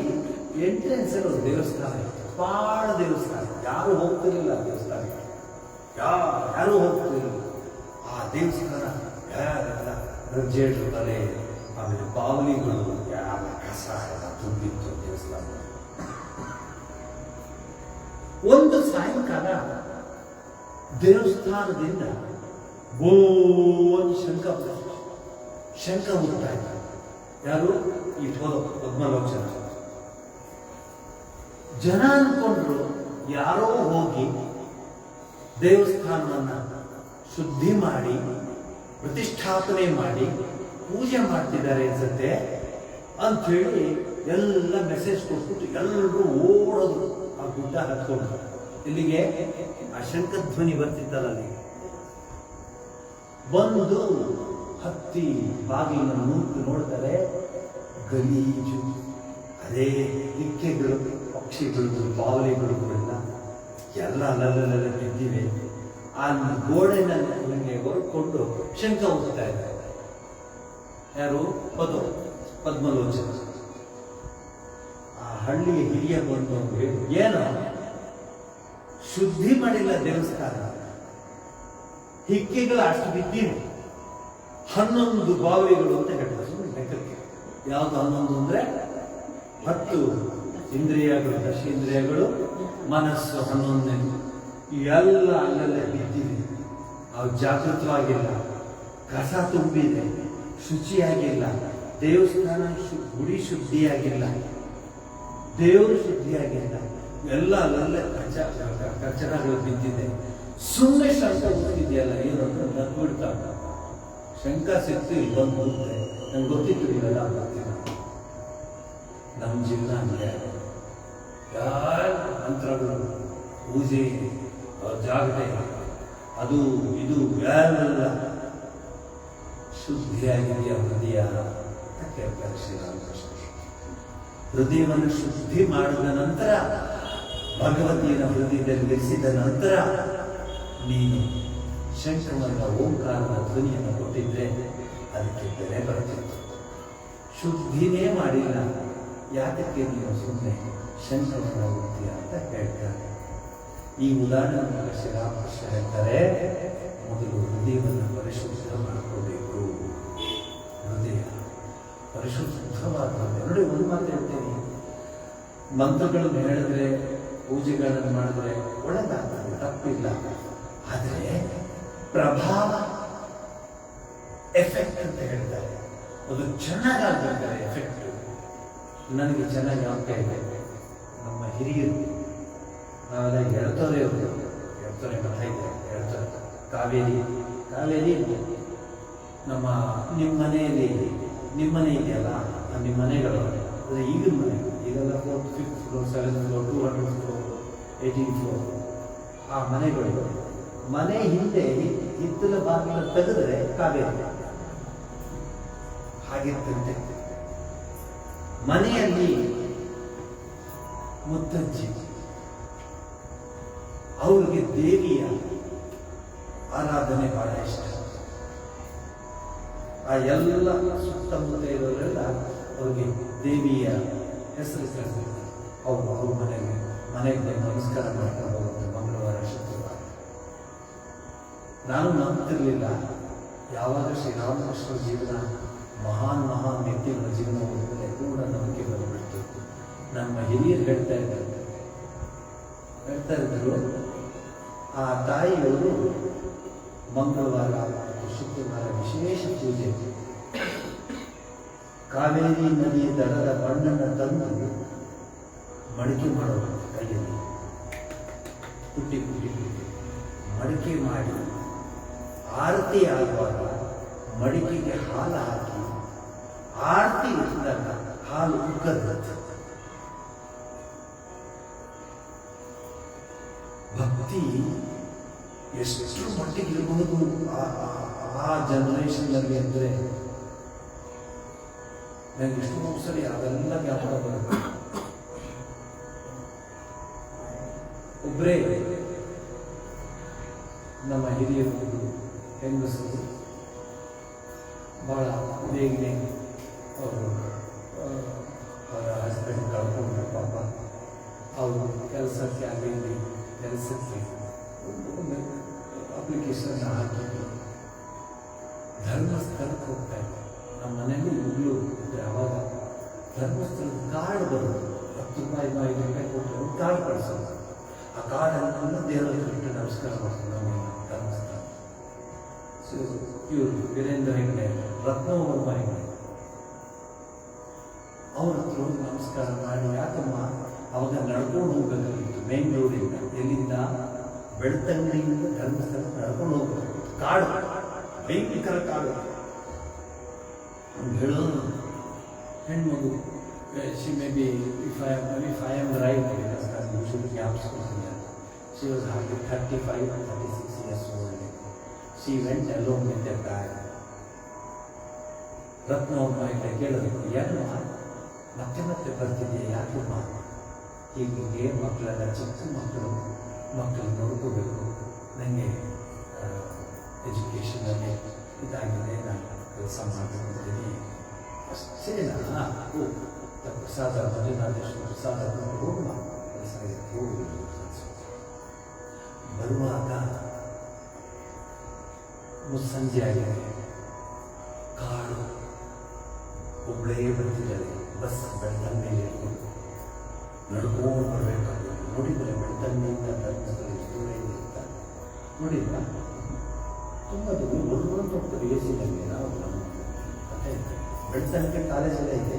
ಎಂಟ್ರೆನ್ಸ್ ಒಂದು ದೇವಸ್ಥಾನ ಇತ್ತು, ಬಾಳ ದೇವಸ್ಥಾನ, ಯಾರು ಹೋಗ್ತಿರ್ಲಿಲ್ಲ ಆ ದೇವಸ್ಥಾನಕ್ಕೆ, ಯಾರು ಹೋಗ್ತಿರ್ಲಿಲ್ಲ. ಆ ದೇವಸ್ಥಾನ ಯಾರೆಲ್ಲ ರಜ್ಜೆಡ್ರು ತಲೆ, ಆಮೇಲೆ ಬಾವಲಿಗಳು, ಯಾವ ಕಸ ಎಲ್ಲ ತುಂಬಿತ್ತು ದೇವಸ್ಥಾನ. ಒಂದು ಸಾಯಂಕಾಲ ದೇವಸ್ಥಾನದಿಂದ ಶಂಕ ಹುಡ್ತಾ ಇದ್ದ. ಯಾರು? ಈ ಪದ್ಮಲೋಚನ. ಜನ ಅನ್ಕೊಂಡ್ರು ಯಾರೋ ಹೋಗಿ ದೇವಸ್ಥಾನವನ್ನ ಶುದ್ಧಿ ಮಾಡಿ ಪ್ರತಿಷ್ಠಾಪನೆ ಮಾಡಿ ಪೂಜೆ ಮಾಡ್ತಿದ್ದಾರೆ ಅನ್ಸುತ್ತೆ ಅಂತ ಹೇಳಿ ಎಲ್ಲ ಮೆಸೇಜ್ ಕೊಟ್ಬಿಟ್ಟು ಎಲ್ಲರೂ ಓಡೋದು ಆ ಗುಡ್ಡ ಹತ್ಕೊಂಡು. ಇಲ್ಲಿಗೆ ಆ ಶಂಖಧ್ವನಿ ಬರ್ತಿತ್ತಲ್ಲ, ಅಲ್ಲಿ ಬಂದು ಹತ್ತಿ ಬಾಗಿಲಿನ ನೂಕು ನೋಡ್ತಾರೆ. ಗಲೀಜು, ಅದೇ ಇಕ್ಕೆಗಳು, ಪಕ್ಷಿಗಳು, ಬಾವಲಿಗಳು ಎಲ್ಲ ಅಲ್ಲಲ್ಲ ಬಿದ್ದಿವೆ. ಆ ಗೋಡೆನಲ್ಲಿ ಹೊರಕೊಂಡು ಶಂಖ ಹೋಗ್ತಾ ಇದ್ದಾರೆ. ಯಾರು? ಪದ್ಮಲೋಚನ. ಆ ಹಳ್ಳಿಯ ಹಿರಿಯ ಬಂದು ಏನೋ ಶುದ್ಧಿ ಮಾಡಿಲ್ಲ ದೇವಸ್ಥಾನ, ಹಿಕ್ಕೆಗಳು ಅಷ್ಟು ಬಿದ್ದಿವೆ, 11 ಬಾವಿಗಳು ಅಂತ ಹೇಳ್ತಾರೆ. ಲೆಕ್ಕಕ್ಕೆ ಯಾವ್ದು 11 ಅಂದ್ರೆ 10 ಇಂದ್ರಿಯಗಳು, ದಶೇಂದ್ರಿಯಗಳು, ಮನಸ್ಸು 11. ಎಲ್ಲ ಅಲ್ಲಲ್ಲೇ ಬಿದ್ದಿದೆ. ಅವು ಜಾಗೃತವಾಗಿಲ್ಲ, ಕಸ ತುಂಬಿದೆ, ಶುಚಿಯಾಗಿಲ್ಲ, ದೇವಸ್ಥಾನ ಗುಡಿ ಶುದ್ಧಿಯಾಗಿಲ್ಲ, ದೇವರು ಶುದ್ಧಿಯಾಗಿಲ್ಲ, ಎಲ್ಲ ಅಲ್ಲಲ್ಲೇ ಕಚಡಗಳು ಬಿದ್ದಿದೆ. ಸುಮ್ಮನೆ ಶಂಕ ಹೋಗಿದೆಯಲ್ಲ, ಏನಂದ್ರೆ ನಗ್ಬಿಡ್ತಾ ಶಂಕ ಸಿಕ್ತು ಇಲ್ಲಿ ಬಂದು ಹೋಗುತ್ತೆ. ನಂಗೆ ಗೊತ್ತಿತ್ತು ಇವೆಲ್ಲ ಬರ್ತಿಲ್ಲ. ನಮ್ಮ ಜೀವನ ಅಂದ್ರೆ ಯಾರ ಮಂತ್ರಗಳು, ಪೂಜೆ, ಜಾಗಟೆ, ಅದು ಇದು ಎಲ್ಲ ಶುದ್ಧಿಯಾಗಿದೆಯಾ ಹೃದಯ ಅಂತ ಕೇಳ್ತಾರೆ ಶ್ರೀರಾಮಕೃಷ್ಣ. ಹೃದಯವನ್ನು ಶುದ್ಧಿ ಮಾಡಿದ ನಂತರ, ಭಗವತಿಯನ್ನು ಹೃದಯದಲ್ಲಿ ಇರಿಸಿದ ನಂತರ ನೀನು ಶಂಕರನ ಓಂಕಾರದ ಧ್ವನಿಯನ್ನು ಕೊಟ್ಟಿದ್ರೆ ಅದಕ್ಕೆ ಬೆಲೆ ಬರ್ತಿತ್ತು. ಶುದ್ಧಿನೇ ಮಾಡಿಲ್ಲ, ಯಾತಕ್ಕೆ ನೀವು ಸುಮ್ಮನೆ ಶಂಕರನ ಹೋಗ್ತೀಯ ಅಂತ ಹೇಳ್ತಾರೆ. ಈ ಉದಾಹರಣೆ ಶ್ರೀರಾಮಕೃಷ್ಣ ಹೇಳ್ತಾರೆ, ಮೊದಲು ಹೃದಯವನ್ನು ಪರಿಶುದ್ಧ ಮಾಡಿಕೊಳ್ಬೇಕು. ಹೃದಯ ಪರಿಶುದ್ಧವಾದ ನೋಡಿ. ಒಂದು ಮಾತು ಹೇಳ್ತೇನೆ, ಮಂತ್ರಗಳನ್ನು ಹೇಳಿದ್ರೆ, ಪೂಜೆಗಳನ್ನು ಮಾಡಿದ್ರೆ ಒಳ್ಳೆದಾಗ್ತದೆ, ತಪ್ಪಿಲ್ಲ. ಆದರೆ ಪ್ರಭಾವ, ಎಫೆಕ್ಟ್ ಅಂತ ಹೇಳ್ತಾರೆ, ಅದು ಚೆನ್ನಾಗಾಗ್ಬೇಕಾದ್ರೆ ಎಫೆಕ್ಟ್. ನನಗೆ ಚೆನ್ನಾಗಿ ಆಗ್ತಾ ಇದೆ. ನಮ್ಮ ಹಿರಿಯರು ನಾವೆಲ್ಲ ಹೇಳ್ತಾರೆ ಬರ್ತಾ ಇದ್ದಾರೆ, ಹೇಳ್ತಾರೆ ಕಾವೇರಿ ನಮ್ಮ ನಿಮ್ಮ ಮನೆ ಇದೆಯಲ್ಲ, ನಿಮ್ಮ ಮನೆಗಳು ಅಂದರೆ ಈಗಿನ ಮನೆಗಳು, ಈಗೆಲ್ಲ 4th, 5th floor, 7th floor, 200th floor, 18th floor ಆ ಮನೆಗಳು. ಮನೆ ಹಿಂದೆ ಹಿತ್ತಲ ಬಾಗಿಲ ತೆಗೆದರೆ ಕಾವೇರಿ ಹಾಗಿರ್ತಂತೆ. ಮನೆಯಲ್ಲಿ ಮುತ್ತಜ್ಜಿ, ಅವ್ರಿಗೆ ದೇವಿಯ ಆರಾಧನೆ ಬಹಳ ಇಷ್ಟ. ಆ ಎಲ್ಲ ಸುತ್ತಮುತ್ತ ಇರೋರೆಲ್ಲ ಅವ್ರಿಗೆ ದೇವಿಯ ಹೆಸರು ಕಳಿಸ್ತಾರೆ. ಅವ್ರ ಮನೆಗೆ ನಮಸ್ಕಾರ ಮಾಡ್ಕೊಂಡು ಹೋಗುತ್ತೆ ಮಂಗಳವಾರ, ಶುಕ್ರವಾರ. ನಾನು ನಂಬ್ತಿರ್ಲಿಲ್ಲ. ಯಾವಾಗ ಶ್ರೀರಾಮಕೃಷ್ಣ ಜೀವನ, ಮಹಾನ್ ವ್ಯಕ್ತಿಗಳ ಜೀವನ ಹೋದ್ಮೇಲೆ ಪೂರ್ಣ ನಂಬಿಕೆ ಬಂದ್ಬಿಡ್ತು. ನಮ್ಮ ಹಿರಿಯರು ಹೇಳ್ತಾ ಇದ್ರು, ಆ ತಾಯಿಯವರು ಮಂಗಳವಾರ ಮತ್ತು ಶುಕ್ರವಾರ ವಿಶೇಷ ಪೂಜೆ, ಕಾವೇರಿ ನದಿಯ ದಡದ ಮಣ್ಣನ್ನು ತಂದು ಮಡಿಕೆ ಮಾಡೋದು, ಕೈಯಲ್ಲಿ ಪುಟ್ಟಿ ಮಡಿಕೆ ಮಾಡಿ ಆರತಿ ಆಗುವಾಗ ಮಡಿಕೆಗೆ ಹಾಲು ಹಾಕಿ ಆರತಿ ಇಟ್ಟಿದಾಗ ಹಾಲು ಉಕ್ಕದಂತೆ. ಭಕ್ತಿ ಎಷ್ಟು ಮಟ್ಟಿಗೆ ಇರಬಹುದು ಆ ಜನರೇಷನ್ನಲ್ಲಿ ಅಂದರೆ ನನಗೆ ಎಷ್ಟು ಸರಿ ಅದೆಲ್ಲ ಜ್ಞಾಪಕ ಬರುತ್ತೆ. ಒಬ್ಬರೇ ನಮ್ಮ ಹಿರಿಯರು ಹೆಂಗಸರು ಭಾಳ ಬೇಗನೆ ಅವರು ಅವರ ಹಸ್ಬೆಂಡ್ ಕಳ್ಕೊಂಡ್ರು ಪಾಪ. ಅವರು ಕೆಲಸಕ್ಕೆ ಅಲ್ಲಿ ಕೆಲಸಕ್ಕೆ ಒಂದು ಅಪ್ಲಿಕೇಶನ್ ಹಾಕಿ ಧರ್ಮಸ್ಥಳಕ್ಕೆ ಹೋಗ್ತಾ ಇದ್ದೆ. ನಮ್ಮ ಮನೆಯಲ್ಲಿ ಈಗಲೂ ಇದ್ದರೆ ಅವಾಗ ಧರ್ಮಸ್ಥಳದ ಕಾರ್ಡ್ ಬರೋದು, 10 ರೂಪಾಯಿ 5 ರೂಪಾಯಿ ಕೊಟ್ಟು ಒಂದು ಕಾರ್ಡ್ ಕಳಿಸೋದು. ಆ ಕಾರ್ಡನ್ನು ದೇವರಲ್ಲಿ ಇಟ್ಟು ನಮಸ್ಕಾರ ಮಾಡ್ತಾರೆ ನಮ್ಮ ಧರ್ಮಸ್ಥಳ. ಸೊ ಇವರು ವೀರೇಂದ್ರ ಹೆಗ್ಡೆ, ರತ್ನವರ್ಮ ಹೆಗ್ಡೆ ಅವ್ರ ಹತ್ರ ಹೋಗಿ ನಮಸ್ಕಾರ ಮಾಡಿ, ಯಾಕಮ್ಮ ಅವಾಗ ನಡ್ಕೊಂಡು ಹೋಗ್ಬೇಕಾಗಿತ್ತು ಬೆಂಗಳೂರಿಂದ, ಎಲ್ಲಿಂದ ಬೆಳ್ತಂಗಡಿಯಿಂದ ಧರ್ಮಸ್ಥಳ ನಡ್ಕೊಂಡು ಹೋಗ್ಬೇಕು. ಕಾಡು, ಭಯಂಕರ ಕಾಡು. ಹೇಳೋದು ಹೆಣ್ಮಗು, she may be if I am right, ನಾನು ಯೂಶಲಿ ಜ್ಞಾಪಿಸ್ಕೊಳ್ತೀನಿ. She was hardly 35 or 36 years old. She went alone with a bag. Ratnavarma Hegde ಕೇಳೋದು, ಏನಮ್ಮ ಮತ್ತೆ ಮತ್ತೆ ಬರ್ತಿದ್ದೆ, ಯಾಕಮ್ಮ ಹೀಗೆ ಮಕ್ಕಳೆಲ್ಲ ಚಿಕ್ಕ ಮಕ್ಕಳು ನೋಡ್ಕೋಬೇಕು, ನನಗೆ ಎಜುಕೇಷನಲ್ಲಿ ಇದಾಗಿದೆ, ನಾನು ಕೆಲಸ ಮಾಡ್ಕೊಂಡಿದ್ದೀನಿ ಅಷ್ಟೇನಾ? ಪ್ರಸಾದ ಮಂಜುನಾಥೇಶ್ವರ ಪ್ರಸಾದ ಹೋಗುವ ಕೆಲಸ ಹೋಗಿ ಬರುವಾಗ ಮುಸ್ಸಂಜೆ ಆಗಿದೆ, ಕಾಡು, ಒಬ್ಬಳೇ ಬರ್ತಿದ್ದಾರೆ. ಬಸ್ ಬೆಳ್ತಂಗಡಿಯಲ್ಲಿ ನಡ್ಕೊಂಡು ಬರಬೇಕಾಗುತ್ತೆ. ನೋಡಿದರೆ ಬೆಳ್ತಂಗಡಿಯಿಂದ ಧರ್ಮಸ್ಥಳ ಎಷ್ಟು ದೂರ ಇದೆ ಅಂತ ನೋಡಿಲ್ಲ, ತುಂಬ ದೂರ ಓದ್ಕೊಂಡು ಹೋಗ್ತಾರೆ. ಎಸಿನಲ್ಲಿ ನಾವು ಮತ್ತೆ ಬೆಳ್ತಂಗಡಿ ಕಾಲೇಜೆಲ್ಲ ಇದೆ,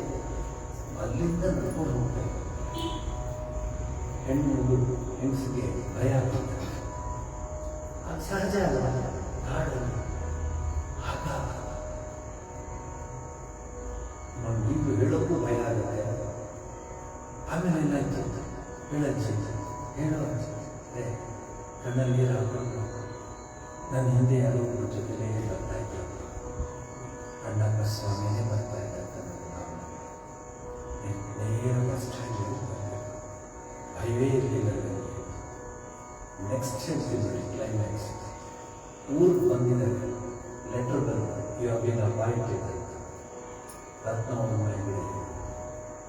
ಅಲ್ಲಿಂದ ನಡ್ಕೊಂಡು ಹೋಗ್ತಾರೆ. ಹೆಂಗಸಿಗೆ ಭಯ ಆಗುತ್ತೆ, ಅದು ಸಹಜ ಅಲ್ಲ ಕಾಡಲ್ಲಿ. ಆಗ ನಮಗೀಗ ಹೇಳೋಕ್ಕೂ ಭಯ ಆಗುತ್ತೆ. ಆಮೇಲೆ ಏನಾಯ್ತು, ಹೇಳೋ ಅನ್ಸುತ್ತೆ, ಕಣ್ಣಲ್ಲಿ ನೀರು ಹಾಕೊಂಡು ನನ್ನ ಹಿಂದೆ ಯಾರೋ ಒಬ್ಬರ ಜೊತೆಲೇ ಬರ್ತಾ ಇದ್ದ, ಅಣ್ಣಪ್ಪ ಸ್ವಾಮಿನೇ ಬರ್ತಾ ಇದ್ದ. ನೇರ ಬಸ್ ಸ್ಟ್ಯಾಂಡ್ ಹೈವೇ ಇರಲಿಲ್ಲ. ನೆಕ್ಸ್ಟ್ ಹೇಳ್ತಿದ್ವಿ ಕ್ಲೈಮ್ಯಾಕ್ಸ್, ಊರಿಗೆ ಬಂದಿದ್ದಾರೆ, ಲೆಟರ್ ಬಂದಿದೆ, ಇವಾಗ ಅಪಾಯಿಂಟೆಡ್. ರತ್ನವರ್ಮ ಹೆಗ್ಡೆ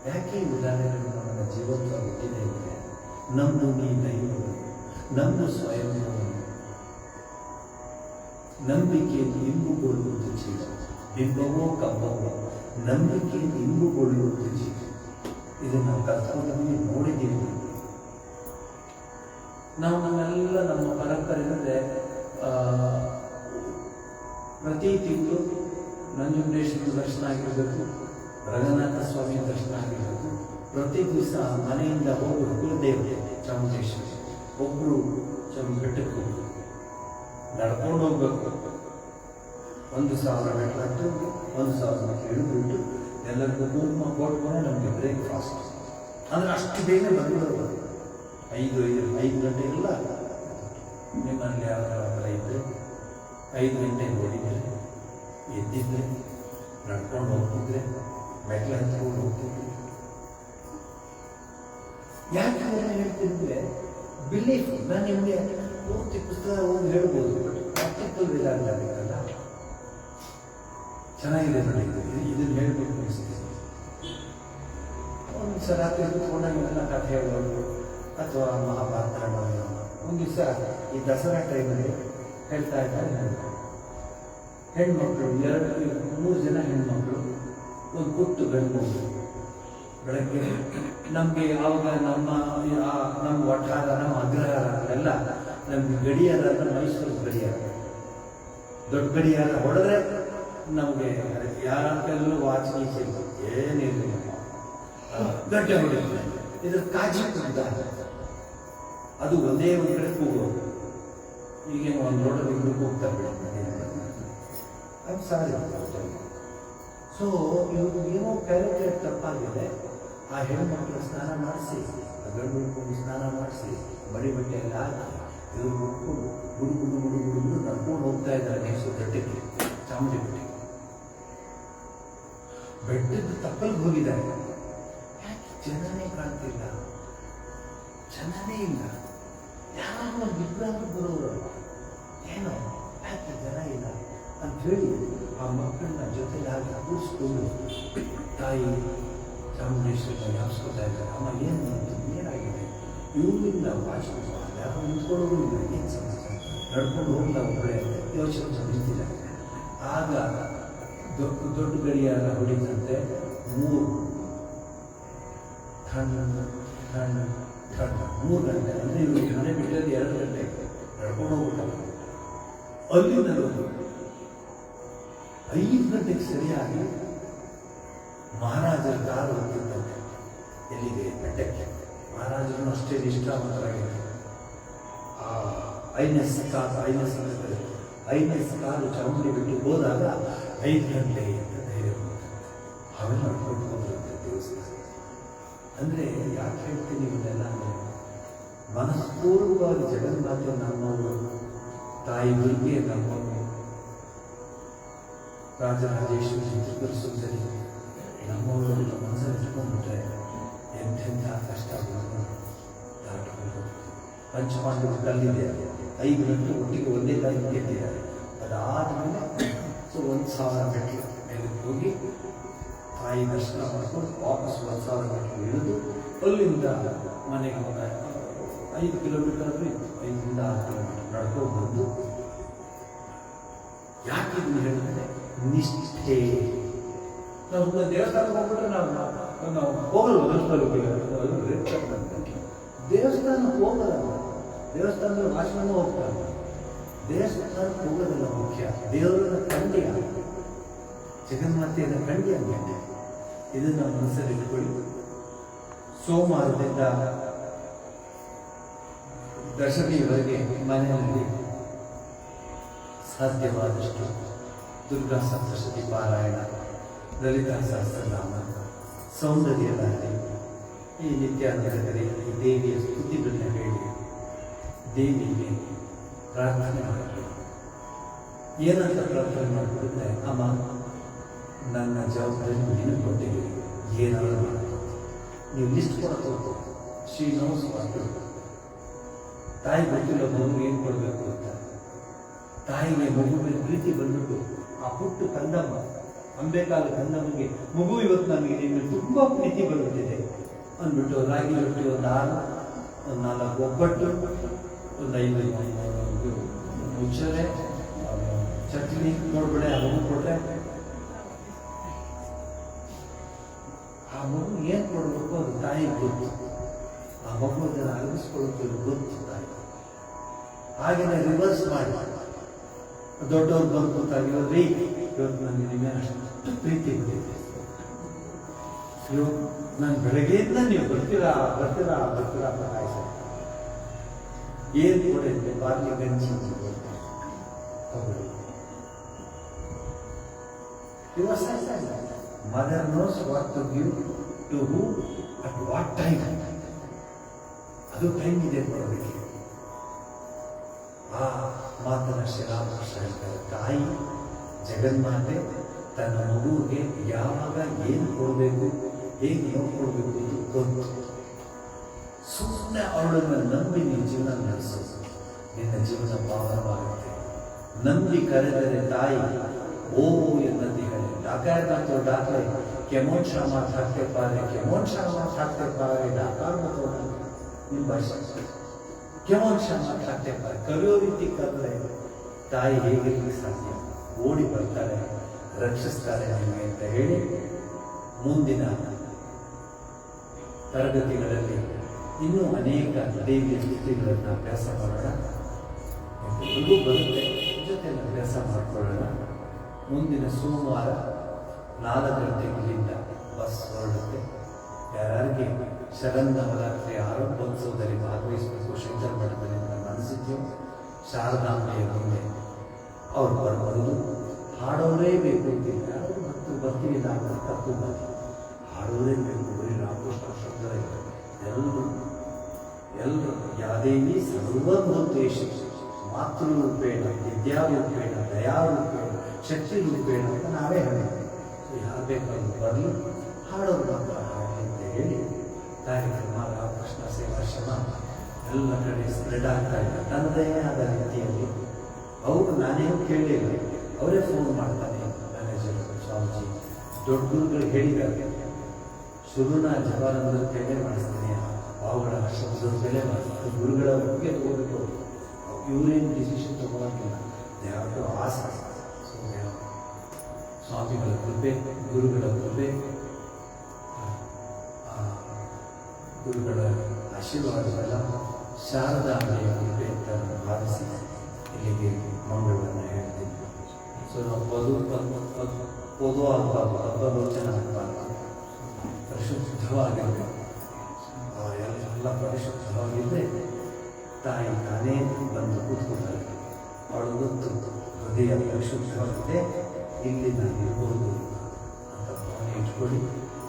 ಯಾಕೆ ಈ ಉದಾಹರಣೆ ನನ್ನ ಜೀವನ ಹುಟ್ಟಿದೆ ಅಂದರೆ, ನಮ್ಮದು ನೀ ದೈವಗಳು, ನಮ್ಮದು ಸ್ವಯಂ ನಂಬಿಕೆಯನ್ನು ಇಂಬುಗೊಳ್ಳುವುದು ಜೀವ. ಬಿಂಬವೋ ಕಂಬವೋ ನಂಬಿಕೆಯನ್ನು ಇಂಬುಗೊಳ್ಳುವುದು ಜೀವ. ಇದು ನಾವು ಕರ್ತವ್ಯದಲ್ಲಿ ನೋಡಿದ್ದೀವಿ. ನಾವು ನಮ್ಮೆಲ್ಲ ನಮ್ಮ ಪರಂಪರೆ ಅಂದರೆ ಪ್ರತಿ ತಿಂಗಳು ನಂಜುಂಡೇಶ್ವರ ದರ್ಶನ ಆಗಿರಬೇಕು, ರಂಗನಾಥ ಸ್ವಾಮಿ ದರ್ಶನ ಆಗಿರಬೇಕು. ಪ್ರತಿ ದಿವಸ ಮನೆಯಿಂದ ಹೋಗೋದು ಕುಲದೇವತೆ ಚಾಮುಂಡೇಶ್ವರಿ, ಒಬ್ಬರು ಬೆಟ್ಟಕ್ಕೆ ಹೋಗ್ಬೇಕು, ನಡ್ಕೊಂಡು ಹೋಗ್ಬೇಕು. 1,000 ಮೆಟ್ಲು ಹತ್ತು, 1,000 ಮೆಟ್ಲು ಇಳಿದ್ಬಿಟ್ಟು ಎಲ್ಲರಿಗೂ ಕುಂಕುಮ ಕೊಟ್ಕೊಂಡೆ ನಮಗೆ ಬ್ರೇಕ್ಫಾಸ್ಟ್. ಅಂದರೆ ಅಷ್ಟು ಬೇಗ ಬಂದಿರೋದು 5 ಗಂಟೆಗೆಲ್ಲ ನಿಮ್ಮಲ್ಲಿ ಯಾವ್ದಾರ ಇದ್ದರೆ 5 ಗಂಟೆಗೆ ಓಡಿದರೆ ಎದ್ದಿದ್ರೆ, ನಡ್ಕೊಂಡು ಹೋಗ್ತಿದ್ರೆ, ಮೆಟ್ಲು ಹತ್ಕೊಂಡು ಹೋಗ್ತಿದ್ರೆ. ಯಾಕೆ ಅದನ್ನು ಹೇಳ್ತಿದ್ರೆ ಬಿಲೀಫ್. ನಾನು ನಿಮಗೆ ಪೂರ್ತಿ ಪುಸ್ತಕ ಓದಿ ಹೇಳ್ಬೋದು, ಬಟ್ ಪ್ರಾಕ್ಟಿಕಲ್ ಇದಾಗಲ್ಲ. ಚೆನ್ನಾಗಿದೆ ನೋಡಿ, ಇದನ್ನು ಹೇಳಬೇಕು ಅನಿಸ್ತೀನಿ. ಒಂದು ಸಲ ತಿಳ್ಕೊಂಡಾಗೆಲ್ಲ ಕಥೆ ಹೇಳೋದು ಅಥವಾ ಮಹಾಭಾರತ ಹೇಳೋದು. ಒಂದು ದಿವಸ ಈ ದಸರಾ ಟೈಮಲ್ಲಿ ಹೇಳ್ತಾ ಇದ್ದಾರೆ, ಹೆಣ್ಮಕ್ಳು 3 ಜನ ಹೆಣ್ಮಕ್ಳು, ಒಂದು ಪುಟ್ಟು ಗಂಡು. ಬೆಳಗ್ಗೆ ನಮಗೆ ಆವಾಗ ನಮ್ಮ ವಠಾರ, ನಮ್ಮ ಅಗ್ರಹಾರ ಎಲ್ಲ ನಮಗೆ ಗಡಿಯಾರ ಅಂದರೆ ಮೈಸೂರು ಗಡಿಯಾರ, ದೊಡ್ಡ ಗಡಿಯಾರ ಹೊಡೆದ್ರೆ ನಮಗೆ ಯಾರ ಕೈಲೂ ವಾಚ್ ಗೀಚೆ ಏನಿರಲಿಲ್ಲ, ಗಂಟೆ ಹೊಡೆಯುತ್ತೆ. ಇದ್ರ ಕಾಜಿ ಕುದ್ದ ಅದು ಒಂದೇ ಒಂದು ಕಡೆ ಕೂಗೋದು. ಈಗೇನು ಒಂದು ರೋಡಲ್ಲಿ ಇಬ್ಬರು ಹೋಗ್ತಾ ಬಿಡಿ, ಅದು ಸಾರಿ. ಸೊ ಇವರು ಏನೋ ಕ್ಯಾರೆಕ್ಟರ್ ತಪ್ಪಾಗಿದೆ. ಆ ಹೆಣ್ಮಕ್ಳು ಸ್ನಾನ ಮಾಡಿಸಿ, ಗಂಡು ಹುಡ್ಕೊಂಡು ಸ್ನಾನ ಮಾಡಿಸಿ, ಬಡಿ ಬಟ್ಟೆ ಎಲ್ಲ ಹಾಕಿ ಇವರು ಹುಡ್ಕೊಂಡು ಗುಡು ನಡ್ಕೊಂಡು ಹೋಗ್ತಾ ಇದ್ದಾರೆ ಮೈಸೂರು ಬೆಟ್ಟಕ್ಕೆ, ಚಾಮುಂಡಿ ಬೆಟ್ಟಕ್ಕೆ. ಬೆಟ್ಟದ ತಪ್ಪಲಿಗೆ ಹೋಗಿದ್ದಾರೆ. ಯಾಕೆ ಜನನೇ ಕಾಣ್ತಿಲ್ಲ, ಜನನೇ ಇಲ್ಲ. ಯಾರು ಒಂದು ಇಬ್ಬರಾದ್ರೂ ಬರೋರು, ಏನೋ ಯಾಕೆ ಜನ ಇಲ್ಲ ಅಂತ ಹೇಳಿ ಆ ಮಕ್ಕಳನ್ನ ಜೊತೆಲಿ ಹಾಕಿ ಕೂರಿಸ್ಕೊಂಡು ತಾಯಿ ಚಾಮುಂಡೇಶ್ವರಿನ ಯಾಪಿಸ್ಕೊತಾ ಇದ್ದಾರೆ. ಅಮ್ಮ ಏನಾಗಿದೆ, ಇವರಿಂದ ವಾಚಿಸ್ಕೊಂಡು ಯಾರು ನಿಂತ್ಕೊಳ್ಳೋದು ಇಲ್ಲ, ಏನು ಸಮಸ್ಯೆ, ನಡ್ಕೊಂಡು ಹೋಗಿ ನಾವು ಒಳ್ಳೆ ಯೋಚನೆ ನಿಂತಿದ್ದಾರೆ. ಆಗ ದೊಡ್ಡ ಗಡಿಯಾರ ಹೊಡಿದಂತೆ 3 ಗಂಟೆ ಅಂದರೆ ಇವರು ಮನೆ ಬಿಟ್ಟಲ್ಲಿ 2 ಗಂಟೆ ನಡ್ಕೊಂಡು ಹೋಗ್ಬಿಟ್ಟಲ್ಲ. ಅಲ್ಲಿಂದ 5 ಗಂಟೆಗೆ ಸರಿಯಾಗಿ ಮಹಾರಾಜರ ಕಾರು ಹೋಗ್ತಿದ್ದಂತೆ. ಎಲ್ಲಿಗೆ? ಬೆಟ್ಟಕ್ಕೆ. ಮಹಾರಾಜರು ಅಷ್ಟೇ ನಿಷ್ಠಾವಂತರಾಗಿದ್ದಾರೆ. ಐನೆಸ್ ಕಾರು ಚಾಮುಂಡಿ ಬಿಟ್ಟು ಹೋದಾಗ 5 ಗಂಟೆ ಅಂತ ಧೈರ್ಯ ಅವೆಲ್ಲ ನಡ್ಕೊಂಡು ಹೋಗಿರುತ್ತೆ ದೇವಸ್ಥಾನ. ಅಂದರೆ ಯಾಕೆ ಹೇಳ್ತೀನಿ ಇವನ್ನೆಲ್ಲ ಅಂದರೆ ಮನಸ್ಪೂರ್ವವಾಗಿ ಜಗನ್ಮಾತೆ ನಮ್ಮವರು, ತಾಯಿ ದುರ್ಗೆ ನಮ್ಮವರು, ರಾಜರಾಜೇಶ್ವರಿ, ತ್ರಿಪುರ ಸುಂದರಿ ನಮ್ಮವರು ನಮ್ಮ ಮನಸ್ಸಲ್ಲಿ ಇಟ್ಕೊಂಡ್ಬಿಟ್ರೆ ಎಂತೆಂಥ ಕಷ್ಟಗಳನ್ನು ದಾಟಬಹುದು. ಪಂಚಪಾಂಡವರು ಕಲ್ಲಿದೆ, 5 ಗಂಟೆ ಒಟ್ಟಿಗೆ ಒಂದೇ ತಾಯಿ ಗೆದ್ದಿದ್ದಾರೆ. ಅದಾದಮೇಲೆ 1,000 ಮೆಟ್ಲು ಮೇಲೆ ಹೋಗಿ ತಾಯಿ ದರ್ಶನ ಮಾಡ್ಕೊಂಡು ವಾಪಸ್ 1,000 ಮೆಟ್ಲು ಇಳಿದು ಅಲ್ಲಿಂದ ಮನೆಗೆ 5 ಕಿಲೋಮೀಟರ್ ಅಂದರೆ 5ರಿಂದ 6 ಕಿಲೋಮೀಟರ್ ನಡ್ಕೊಂಡು ಬಂದು. ಯಾಕೆ ಇದನ್ನು ಹೇಳಿದ್ರೆ ನಿಷ್ಠೆ. ನಾವು ದೇವಸ್ಥಾನಕ್ಕೆ ಹೋಗ್ಬಿಟ್ರೆ ನಾವು ಹೋಗಲ್ಲ, ದೇವಸ್ಥಾನಕ್ಕೆ ಹೋಗಲ್ಲ, ದೇವಸ್ಥಾನದ ವಾಚನ ಹೋಗ್ತಾರೆ, ದೇವಸ್ಥಾನಕ್ಕೆ ಹೋಗೋದಲ್ಲ ಮುಖ್ಯ, ದೇವರನ್ನ ಕಂಡಿ, ಜಗನ್ಮಾತೆಯನ್ನು ಕಂಡಿ ಅಂಗಂಡೆ. ಇದನ್ನು ಮನಸ್ಸಲ್ಲಿ ಇಟ್ಕೊಳ್ಳಿ. ಸೋಮವಾರದಿಂದ ದಶಮಿಯವರೆಗೆ ಮನೆಯಲ್ಲಿ ಸಾಧ್ಯವಾದಷ್ಟು ದುರ್ಗಾ ಸಪ್ತಶತಿ ಪಾರಾಯಣ, ಲಲಿತಾ ಸಹಸ್ರನಾಮ, ಸೌಂದರ್ಯ ಲಹರಿ, ಈ ನಿತ್ಯಾನಂದಕರಿ ಈ ದೇವಿಯ ಸ್ತುತಿಗಳನ್ನ ಹೇಳಿ ದೇವಿಗೆ ಪ್ರಾರ್ಥನೆ ಮಾಡಬೇಕು. ಏನಂತ ಪ್ರಾರ್ಥನೆ ಮಾಡಿಬಿಡುತ್ತೆ, ಅಮ್ಮ ನನ್ನ ಜವಾಬ್ದಾರಿ ನೀನು ಕೊಟ್ಟಿದ್ದೀರಿ, ಏನಾದರೂ ಮಾಡಬೇಕು, ನೀವು ಲಿಸ್ಟ್ ಕೊಡಬೇಕು. ಶ್ರೀ ನೋಸ್ ಮಾಡ್ತು ತಾಯಿ ಗೊತ್ತಿಲ್ಲ ಮಗು ಏನು ಕೊಡಬೇಕು ಅಂತ. ತಾಯಿಗೆ ಮಗು ಮೇಲೆ ಪ್ರೀತಿ ಬಂದ್ಬಿಟ್ಟು ಆ ಪುಟ್ಟು ಕಂದಮ್ಮ, ಅಂಬೇಕಾಲ ಕಂದಮ್ಮಗೆ ಮಗು ಇವತ್ತು ನನಗೆ ನಿಮಗೆ ತುಂಬ ಪ್ರೀತಿ ಬಂದುಬಿಟ್ಟಿದೆ ಅಂದ್ಬಿಟ್ಟು ರಾಗಿ ರೊಟ್ಟಿ 1 4 ಒಬ್ಬಟ್ಟು, 5 ಮುಚ್ಚರೆ, ಚಟ್ನಿ ನೋಡ್ಬೇಡ ಆ ಮಗು ಕೊಟ್ಟರೆ ಆ ಮಗು ಏನು ಕೊಡಬೇಕು ಅದು ತಾಯಿಗೆ ಗೊತ್ತು. ಆ ಮಗು ಅದನ್ನು ಅರಗಿಸ್ಕೊಳ್ಳೋಕೆ ಗೊತ್ತು ತಾಯಿ. ಹಾಗೆಯೇ ರಿವರ್ಸ್ ಮಾಡಿ ದೊಡ್ಡವ್ರು ಬಂದು ಕೂತಾಗಿರೋದ್ರಿ ಇವತ್ತು ನನಗೆ ನಿಮಗೆ ಅಷ್ಟು ಪ್ರೀತಿ ಬಂದಿದೆ, ನಾನು ಬೆಳಗ್ಗೆಯಿಂದ ನೀವು ಬರ್ತೀರಾ ಅಂತ ಕಾಯಿಸ ಏನು ಕೊಡಿದ್ರೆ ಬಾರ್ಲಿ ಗಂಜಿ ತಗೊಳ್ಳಿ. Mother knows what to give to who at what time. ಅದು ಟೈಮ್ ಇದೆ ಕೊಡೋದಕ್ಕೆ. ಆ ಮಾತನ್ನ ಶ್ರೀರಾಮಕೃಷ್ಣ ಹೇಳ್ತಾರೆ, ತಾಯಿ ಜಗನ್ಮಾತೆ ತನ್ನ ಮಗುವಿಗೆ ಯಾವಾಗ ಏನು ಕೊಡಬೇಕು, ಹೇಗೆ ನೋಡ್ಕೊಳ್ಬೇಕು ಅಂತ ಗೊತ್ತು. ಸುಮ್ಮನೆ ಅವಳನ್ನು ನಂಬಿ ನಿನ್ನ ಜೀವನ ನಡೆಸೋದು, ನಿನ್ನ ಜೀವನ ಪಾವನವಾಗುತ್ತೆ. ನಂಬಿ ಕರೆದರೆ ತಾಯಿ ಓ ಎನ್ನತಿ ಹೇಳಿ ডাকার মতো ডাকলে কেমন সময় থাকতে পারে, কেমন সময় থাকতে পারে ডাকার মতো ನಿಮ್ಮ ಭಾಷೆ কেমন সময় থাকতে পারে. ಕರೆಯೋ ರೀತಿ ಕರೆದ್ರೆ ತಾಯಿ ಹೇಗಿರಲಿಕ್ಕೆ ಸಾಧ್ಯ? ಓಡಿ ಬರ್ತಾರೆ, ರಕ್ಷಿಸ್ತಾರೆ ನಿಮಗೆ ಅಂತ ಹೇಳಿ ಮುಂದಿನ ತರಗತಿಗಳಲ್ಲಿ ಇನ್ನೂ ಅನೇಕ ದೇವಿಯ ಸ್ತುತಿಗಳನ್ನು ಅಭ್ಯಾಸ ಮಾಡೋಣ. ಎಲ್ರಿಗೂ ಬರುತ್ತೆ, ಜೊತೆಯಲ್ಲಿ ಅಭ್ಯಾಸ ಮಾಡಿಕೊಳ್ಳೋಣ. ಮುಂದಿನ ಸೋಮವಾರ 4 ಗಂಟೆಗಳಿಂದ ಬಸ್ ಹೊರಡುತ್ತೆ. ಯಾರಿಗೆ ಶರನ್ನವರಾತ್ರಿ ಆರಂಭೋತ್ಸವದಲ್ಲಿ ಭಾಗವಹಿಸಬೇಕು ಶಂಕರ ಮಠದಲ್ಲಿ ಮನಸ್ಸಿದ್ಯೋ ಶಾರದಾಂಬೆಯ ಮುಂದೆ ಅವ್ರು ಬರ್ಬೋದು. ಹಾಡೋರೇ ಬೇಕು ಅಂತಿಲ್ಲ, ಯಾರು ಮತ್ತು ಬರ್ತೀವಿ ನಾವು ತಪ್ಪು ಬನ್ನಿ, ಹಾಡೋರೇ ಬೇಕು. ಬರೀ ರಾಮಕೃಷ್ಣ ಶಬ್ದ ಎಲ್ಲರೂ ಯಾದೇವಿ ಸರ್ವಭೂತೇಶು ಮಾತೃರೂಪೇಣ ವಿದ್ಯಾರೂಪೇಣ ದಯಾರೂಪೇಣ ಶಕ್ತಿರೂಪೇಣ ಅಂತ ನಾವೇ ಹೇಳಿದ್ವಿ. ಯಾರು ಬೇಕಾದ್ರೂ ಬರಲಿ, ಹಾಡೋರು ಮಾತ್ರ ಹಾಡಲಿ ಅಂತ ಹೇಳಿ ಕಾರ್ಯಕ್ರಮ ರಾಮಕೃಷ್ಣ ಸೇವಾಶ್ರಮ ಎಲ್ಲ ಕಡೆ ಸ್ಪ್ರೆಡ್ ಆಗ್ತಾ ಇದೆ ತನ್ನದೇ ಆದ ರೀತಿಯಲ್ಲಿ. ಅವರು ನಾನೇನು ಕೇಳಲಿಲ್ಲ, ಅವರೇ ಫೋನ್ ಮಾಡ್ತಾನೆ ದೊಡ್ಡ ಗುರುಗಳು ಹೇಳಿದ್ದಾರೆ, ಶುರುನ ಜಪಾನದ ಕೈಲೇ ಮಾಡಿಸ್ತೀನಿ, ಅವುಗಳ ಶಬ್ದದ ಕೈಲೇ ಮಾಡಿಸ್ತೀನಿ, ಗುರುಗಳ ಒಪ್ಪಿಗೆ ತಗೋಬೇಕು. ಇವರೇನು ಡಿಸಿಷನ್ ತಗೊಳಕ್ಕಿಲ್ಲ, ಯಾವುದು ಆಸೆ. ಸ್ವಾಮಿಗಳ ಕೃಪೆ, ಗುರುಗಳ ಕೃಪೆ, ಗುರುಗಳ ಆಶೀರ್ವಾದವೆಲ್ಲ ಶಾರದಾಂಬೆಯ ಕೃಪೆ ಅಂತ ಭಾವಿಸಿ ಇಲ್ಲಿಗೆ ಮಂಗಳವನ್ನು ಹೇಳ್ತೀನಿ. ಸೊ ನಾವು ಓದುವಾಗ ಅಪಲೋಚನ ಆಗಬಾರ್ದು, ಪರಿಶುದ್ಧವಾಗಿರಬೇಕು. ಎಲ್ಲ ಪರಿಶುದ್ಧವಾಗಿದ್ದರೆ ತಾಯಿ ತಾನೇ ಬಂದು ಕೂತ್ಕೊಳ್ತಾರೆ. ಅವಳು ಗೊತ್ತು ಹೃದಯ ಪರಿಶುದ್ಧವಾಗಿದೆ, ಇಲ್ಲಿ ನಾನು ಇರ್ಬೋದು ಅಂತ ಭಾವನೆ ಇಟ್ಕೊಳ್ಳಿ.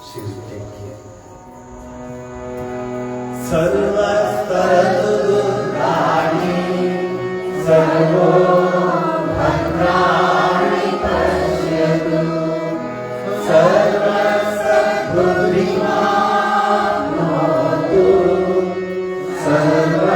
ಶಿವಕ್ಕೆ ಸರ್ವಸ್ತರದು ರಾಣಿ ಸರ್ವೋ ಭದ್ರಾಣಿ ಪಶ್ಯತು ಸರ್ವಸದ್ಬುದ್ಧಿಮಾನ್ ಭವತು ಸರ್ವ